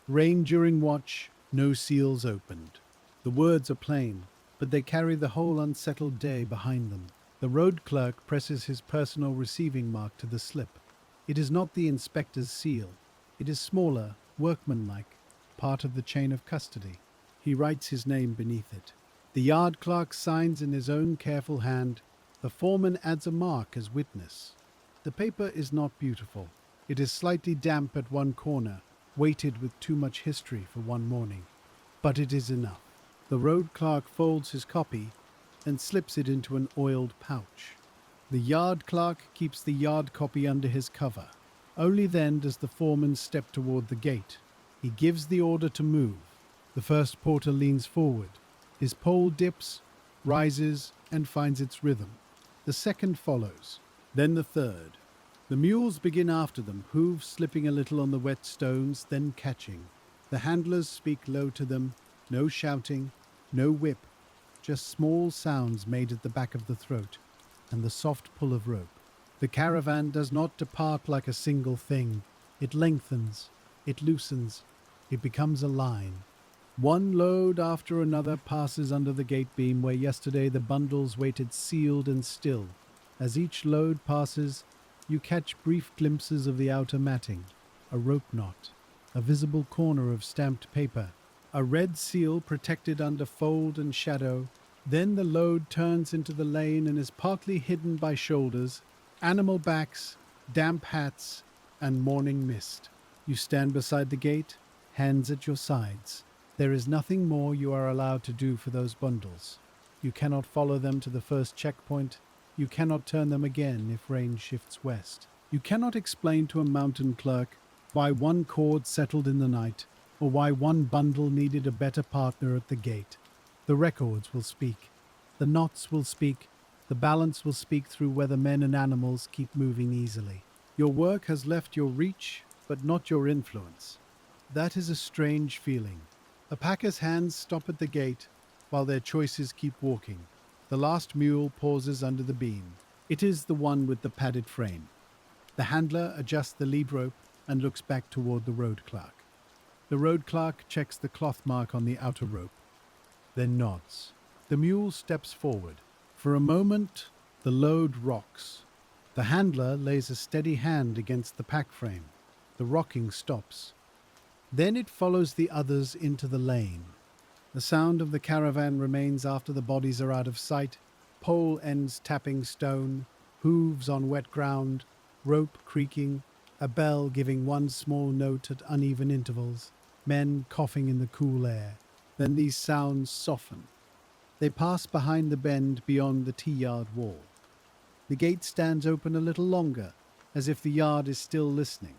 Rain during watch. No seals opened. The words are plain, but they carry the whole unsettled day behind them. The road clerk presses his personal receiving mark to the slip. It is not the inspector's seal. It is smaller, workmanlike, part of the chain of custody. He writes his name beneath it. The yard clerk signs in his own careful hand. The foreman adds a mark as witness. The paper is not beautiful. It is slightly damp at one corner, weighted with too much history for one morning. But it is enough. The road clerk folds his copy and slips it into an oiled pouch. The yard clerk keeps the yard copy under his cover. Only then does the foreman step toward the gate. He gives the order to move. The first porter leans forward. His pole dips, rises, and finds its rhythm. The second follows, then the third. The mules begin after them, hooves slipping a little on the wet stones, then catching. The handlers speak low to them, no shouting, no whip, just small sounds made at the back of the throat, and the soft pull of rope. The caravan does not depart like a single thing. It lengthens, it loosens, it becomes a line. One load after another passes under the gate beam where yesterday the bundles waited sealed and still. As each load passes, you catch brief glimpses of the outer matting, a rope knot, a visible corner of stamped paper, a red seal protected under fold and shadow. Then the load turns into the lane and is partly hidden by shoulders, animal backs, damp hats, and morning mist. You stand beside the gate, hands at your sides. There is nothing more you are allowed to do for those bundles. You cannot follow them to the first checkpoint. You cannot turn them again if rain shifts west. You cannot explain to a mountain clerk why one cord settled in the night, or why one bundle needed a better partner at the gate. The records will speak. The knots will speak. The balance will speak through whether men and animals keep moving easily. Your work has left your reach, but not your influence. That is a strange feeling. A packer's hands stop at the gate, while their choices keep walking. The last mule pauses under the beam. It is the one with the padded frame. The handler adjusts the lead rope and looks back toward the road clerk. The road clerk checks the cloth mark on the outer rope, then nods. The mule steps forward. For a moment, the load rocks. The handler lays a steady hand against the pack frame. The rocking stops. Then it follows the others into the lane. The sound of the caravan remains after the bodies are out of sight, pole ends tapping stone, hooves on wet ground, rope creaking, a bell giving one small note at uneven intervals, men coughing in the cool air. Then these sounds soften. They pass behind the bend beyond the tea-yard wall. The gate stands open a little longer, as if the yard is still listening.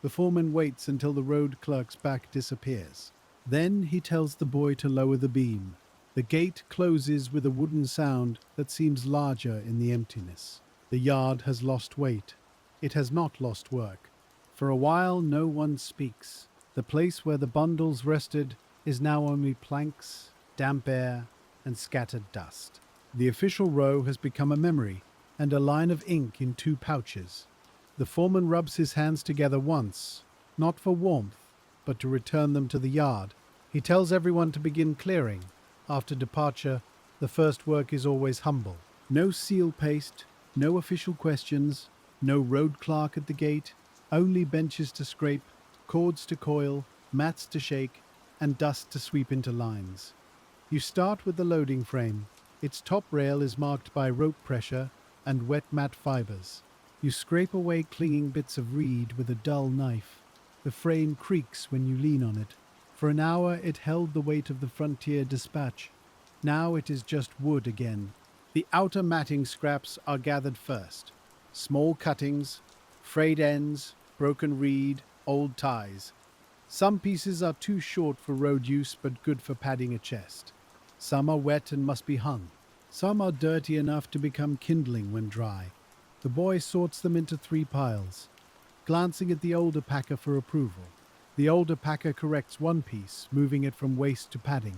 The foreman waits until the road clerk's back disappears. Then he tells the boy to lower the beam. The gate closes with a wooden sound that seems larger in the emptiness. The yard has lost weight. It has not lost work. For a while, no one speaks. The place where the bundles rested is now only planks, damp air, and scattered dust. The official row has become a memory and a line of ink in two pouches. The foreman rubs his hands together once, not for warmth, but to return them to the yard. He tells everyone to begin clearing. After departure, the first work is always humble. No seal paste, no official questions, no road clerk at the gate, only benches to scrape, cords to coil, mats to shake, and dust to sweep into lines. You start with the loading frame. Its top rail is marked by rope pressure and wet mat fibers. You scrape away clinging bits of reed with a dull knife. The frame creaks when you lean on it. For an hour it held the weight of the frontier dispatch. Now it is just wood again. The outer matting scraps are gathered first. Small cuttings, frayed ends, broken reed, old ties. Some pieces are too short for road use but good for padding a chest. Some are wet and must be hung. Some are dirty enough to become kindling when dry. The boy sorts them into 3 piles, glancing at the older packer for approval. The older packer corrects one piece, moving it from waste to padding.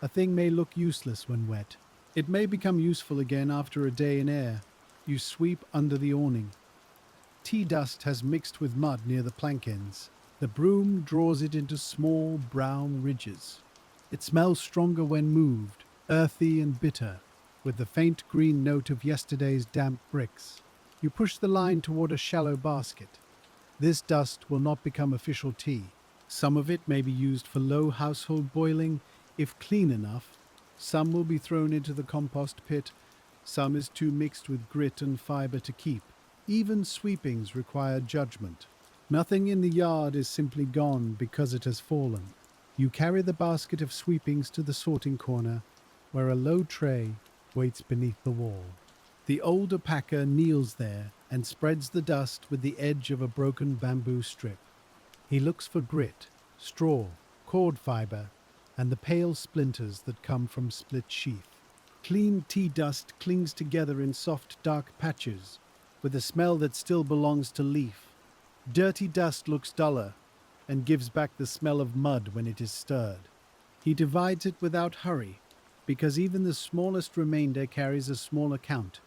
A thing may look useless when wet. It may become useful again after a day in air. You sweep under the awning. Tea dust has mixed with mud near the plank ends. The broom draws it into small brown ridges. It smells stronger when moved, earthy and bitter, with the faint green note of yesterday's damp bricks. You push the line toward a shallow basket. This dust will not become official tea. Some of it may be used for low household boiling, if clean enough. Some will be thrown into the compost pit. Some is too mixed with grit and fiber to keep. Even sweepings require judgment. Nothing in the yard is simply gone because it has fallen. You carry the basket of sweepings to the sorting corner, where a low tray waits beneath the wall. The older packer kneels there and spreads the dust with the edge of a broken bamboo strip. He looks for grit, straw, cord fiber, and the pale splinters that come from split sheath. Clean tea dust clings together in soft, dark patches, with a smell that still belongs to leaf. Dirty dust looks duller and gives back the smell of mud when it is stirred. He divides it without hurry, because even the smallest remainder carries a small account.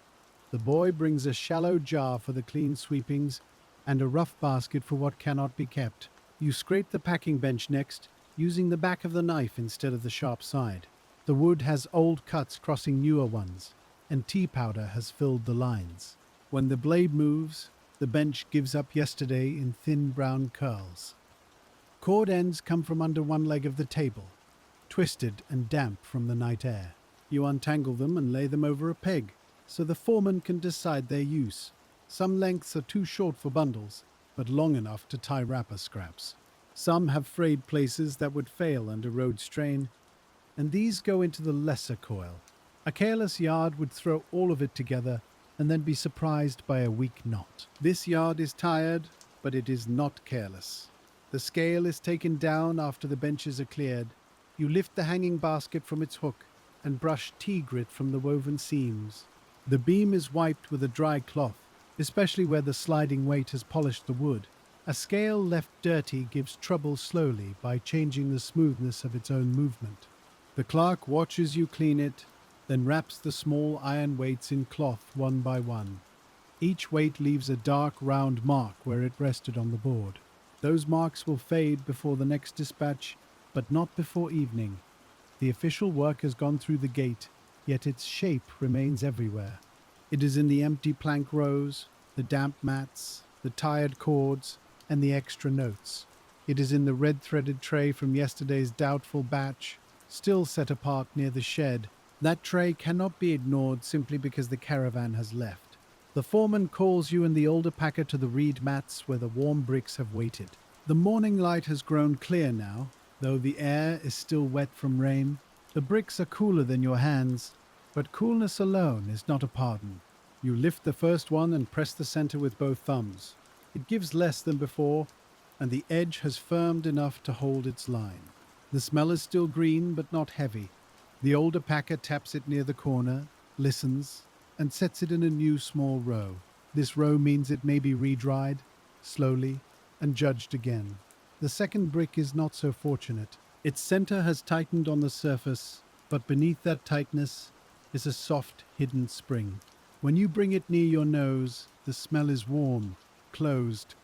The boy brings a shallow jar for the clean sweepings and a rough basket for what cannot be kept. You scrape the packing bench next, using the back of the knife instead of the sharp side. The wood has old cuts crossing newer ones, and tea powder has filled the lines. When the blade moves, the bench gives up yesterday in thin brown curls. Cord ends come from under one leg of the table, twisted and damp from the night air. You untangle them and lay them over a peg, so the foreman can decide their use. Some lengths are too short for bundles, but long enough to tie wrapper scraps. Some have frayed places that would fail under road strain, and these go into the lesser coil. A careless yard would throw all of it together and then be surprised by a weak knot. This yard is tired, but it is not careless. The scale is taken down after the benches are cleared. You lift the hanging basket from its hook and brush tea grit from the woven seams. The beam is wiped with a dry cloth, especially where the sliding weight has polished the wood. A scale left dirty gives trouble slowly by changing the smoothness of its own movement. The clerk watches you clean it, then wraps the small iron weights in cloth one by one. Each weight leaves a dark round mark where it rested on the board. Those marks will fade before the next dispatch, but not before evening. The official work has gone through the gate, yet its shape remains everywhere. It is in the empty plank rows, the damp mats, the tired cords, and the extra notes. It is in the red-threaded tray from yesterday's doubtful batch, still set apart near the shed. That tray cannot be ignored simply because the caravan has left. The foreman calls you and the older packer to the reed mats where the warm bricks have waited. The morning light has grown clear now, though the air is still wet from rain. The bricks are cooler than your hands, but coolness alone is not a pardon. You lift the first one and press the center with both thumbs. It gives less than before, and the edge has firmed enough to hold its line. The smell is still green, but not heavy. The older packer taps it near the corner, listens, and sets it in a new small row. This row means it may be re-dried, slowly, and judged again. The second brick is not so fortunate. Its center has tightened on the surface, but beneath that tightness is a soft, hidden spring. When you bring it near your nose, the smell is warm, closed,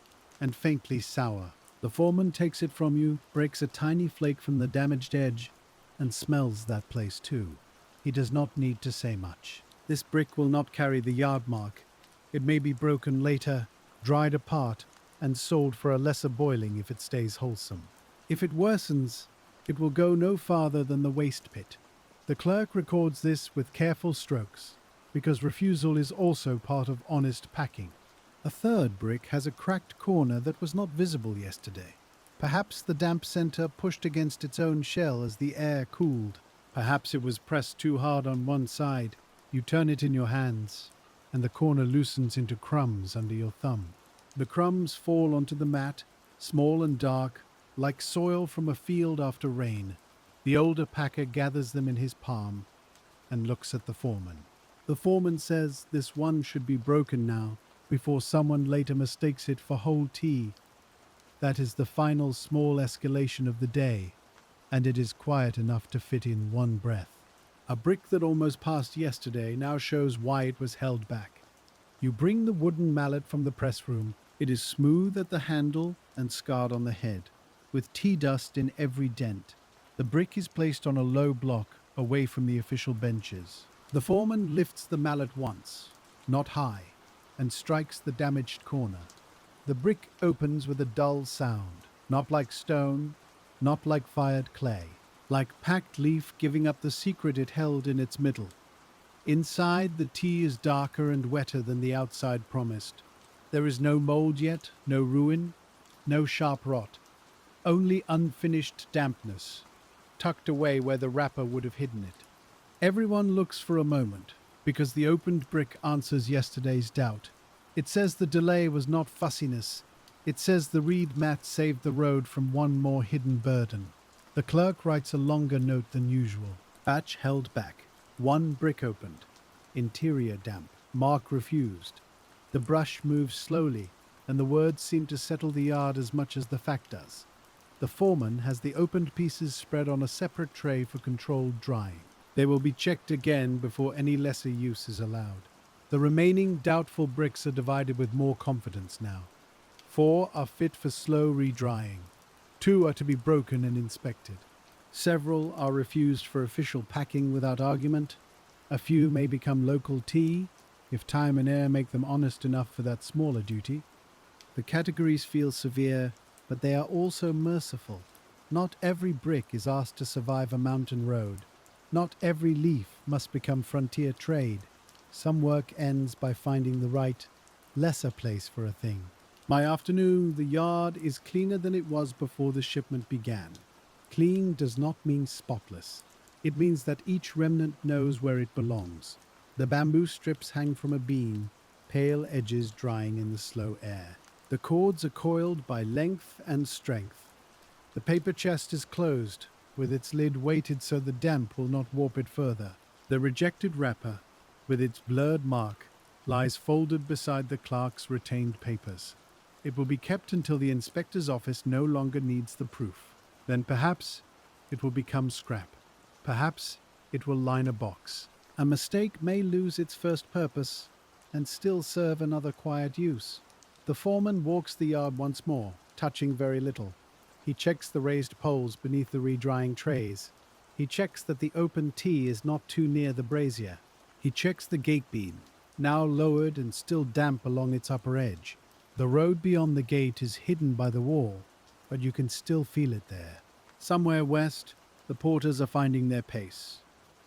and faintly sour. The foreman takes it from you, breaks a tiny flake from the damaged edge, and smells that place too. He does not need to say much. This brick will not carry the yard mark. It may be broken later, dried apart, and sold for a lesser boiling if it stays wholesome. If it worsens, it will go no farther than the waste pit. The clerk records this with careful strokes, because refusal is also part of honest packing. A third brick has a cracked corner that was not visible yesterday. Perhaps the damp center pushed against its own shell as the air cooled. Perhaps it was pressed too hard on one side. You turn it in your hands, and the corner loosens into crumbs under your thumb. The crumbs fall onto the mat, small and dark, like soil from a field after rain. The older packer gathers them in his palm and looks at the foreman. The foreman says this one should be broken now, before someone later mistakes it for whole tea. That is the final small escalation of the day, and it is quiet enough to fit in one breath. A brick that almost passed yesterday now shows why it was held back. You bring the wooden mallet from the press room. It is smooth at the handle and scarred on the head, with tea dust in every dent. The brick is placed on a low block away from the official benches. The foreman lifts the mallet once, not high, and strikes the damaged corner. The brick opens with a dull sound, not like stone, not like fired clay, like packed leaf giving up the secret it held in its middle. Inside, the tea is darker and wetter than the outside promised. There is no mold yet, no ruin, no sharp rot, only unfinished dampness, tucked away where the wrapper would have hidden it. Everyone looks for a moment, because the opened brick answers yesterday's doubt. It says the delay was not fussiness. It says the reed mat saved the road from one more hidden burden. The clerk writes a longer note than usual. Batch held back. One brick opened. Interior damp. Mark refused. The brush moves slowly, and the words seem to settle the yard as much as the fact does. The foreman has the opened pieces spread on a separate tray for controlled drying. They will be checked again before any lesser use is allowed. The remaining doubtful bricks are divided with more confidence now. 4 are fit for slow re-drying. 2 are to be broken and inspected. Several are refused for official packing without argument. A few may become local tea, if time and air make them honest enough for that smaller duty. The categories feel severe, but they are also merciful. Not every brick is asked to survive a mountain road. Not every leaf must become frontier trade. Some work ends by finding the right, lesser place for a thing. My afternoon, the yard is cleaner than it was before the shipment began. Clean does not mean spotless. It means that each remnant knows where it belongs. The bamboo strips hang from a beam, pale edges drying in the slow air. The cords are coiled by length and strength. The paper chest is closed, with its lid weighted so the damp will not warp it further. The rejected wrapper, with its blurred mark, lies folded beside the clerk's retained papers. It will be kept until the inspector's office no longer needs the proof. Then perhaps it will become scrap. Perhaps it will line a box. A mistake may lose its first purpose and still serve another quiet use. The foreman walks the yard once more, touching very little. He checks the raised poles beneath the re-drying trays. He checks that the open tea is not too near the brazier. He checks the gate beam, now lowered and still damp along its upper edge. The road beyond the gate is hidden by the wall, but you can still feel it there. Somewhere west, The porters are finding their pace.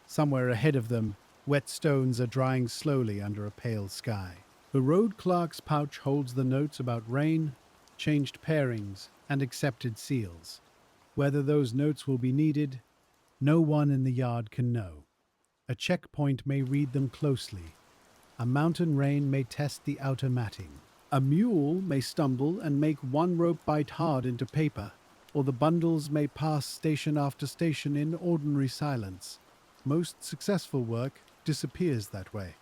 Somewhere ahead of them, wet stones are drying slowly under a pale sky. The road clerk's pouch holds the notes about rain, changed pairings, and accepted seals. Whether those notes will be needed, no one in the yard can know. A checkpoint may read them closely. A mountain rain may test the outer matting. A mule may stumble and make one rope bite hard into paper, or the bundles may pass station after station in ordinary silence. Most successful work disappears that way.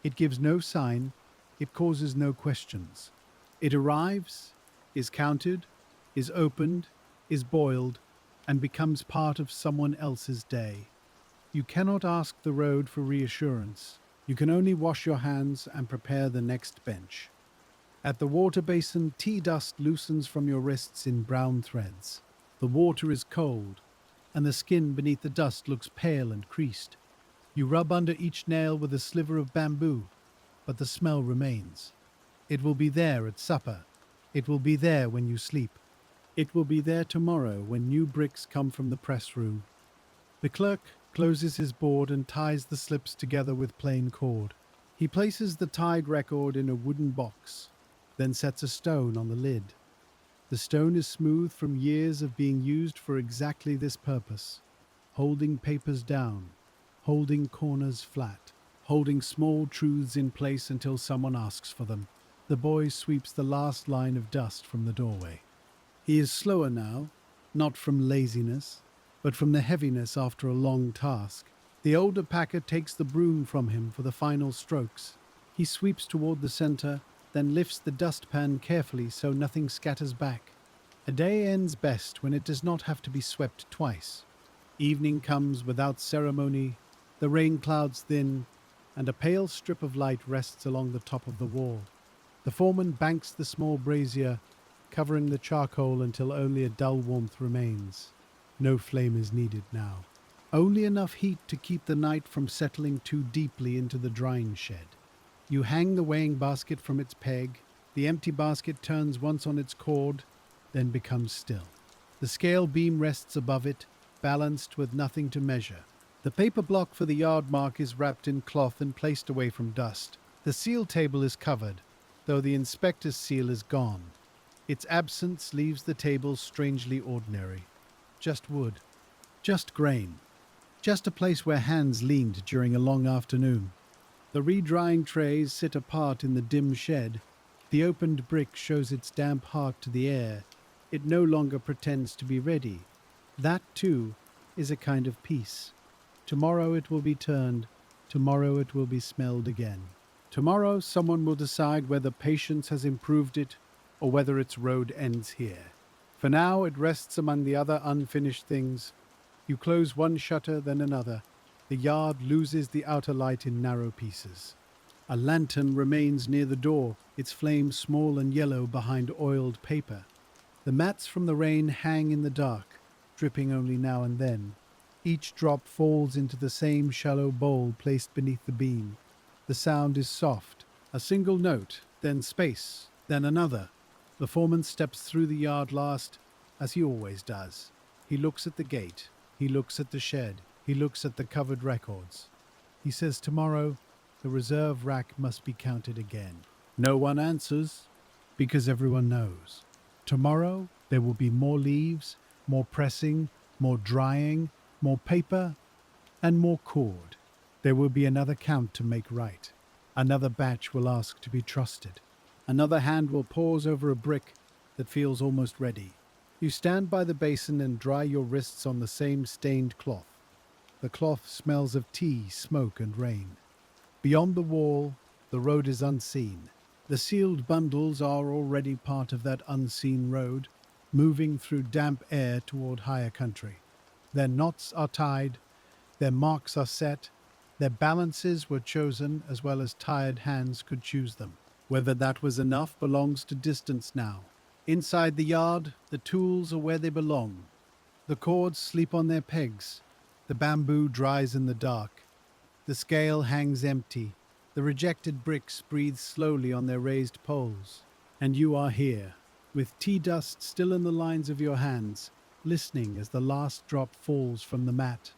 It gives no sign, it causes no questions. It arrives, is counted, is opened, is boiled, and becomes part of someone else's day. You cannot ask the road for reassurance. You can only wash your hands and prepare the next bench. At the water basin, tea dust loosens from your wrists in brown threads. The water is cold, and the skin beneath the dust looks pale and creased. You rub under each nail with a sliver of bamboo, but the smell remains. It will be there at supper. It will be there when you sleep. It will be there tomorrow when new bricks come from the press room. The clerk closes his board and ties the slips together with plain cord. He places the tied record in a wooden box, then sets a stone on the lid. The stone is smooth from years of being used for exactly this purpose, holding papers down, holding corners flat, holding small truths in place until someone asks for them. The boy sweeps the last line of dust from the doorway. He is slower now, not from laziness, but from the heaviness after a long task. The older packer takes the broom from him for the final strokes. He sweeps toward the center, then lifts the dustpan carefully so nothing scatters back. A day ends best when it does not have to be swept twice. Evening comes without ceremony, the rain clouds thin, and a pale strip of light rests along the top of the wall. The foreman banks the small brazier, covering the charcoal until only a dull warmth remains. No flame is needed now. Only enough heat to keep the night from settling too deeply into the drying shed. You hang the weighing basket from its peg. The empty basket turns once on its cord, then becomes still. The scale beam rests above it, balanced with nothing to measure. The paper block for the yard mark is wrapped in cloth and placed away from dust. The seal table is covered, though the inspector's seal is gone. Its absence leaves the table strangely ordinary. Just wood. Just grain. Just a place where hands leaned during a long afternoon. The re-drying trays sit apart in the dim shed. The opened brick shows its damp heart to the air. It no longer pretends to be ready. That, too, is a kind of peace. Tomorrow it will be turned. Tomorrow it will be smelled again. Tomorrow someone will decide whether patience has improved it or whether its road ends here. For now it rests among the other unfinished things. You close one shutter, then another. The yard loses the outer light in narrow pieces. A lantern remains near the door, its flame small and yellow behind oiled paper. The mats from the rain hang in the dark, dripping only now and then. Each drop falls into the same shallow bowl placed beneath the beam. The sound is soft, a single note, then space, then another. The foreman steps through the yard last, as he always does. He looks at the gate. He looks at the shed. He looks at the covered records. He says tomorrow the reserve rack must be counted again. No one answers, because everyone knows. Tomorrow there will be more leaves, more pressing, more drying, more paper, and more cord. There will be another count to make right. Another batch will ask to be trusted. Another hand will pause over a brick that feels almost ready. You stand by the basin and dry your wrists on the same stained cloth. The cloth smells of tea, smoke, and rain. Beyond the wall, the road is unseen. The sealed bundles are already part of that unseen road, moving through damp air toward higher country. Their knots are tied, their marks are set, their balances were chosen as well as tired hands could choose them. Whether that was enough belongs to distance now. Inside the yard, the tools are where they belong. The cords sleep on their pegs. The bamboo dries in the dark. The scale hangs empty. The rejected bricks breathe slowly on their raised poles. And you are here, with tea dust still in the lines of your hands, listening as the last drop falls from the mat.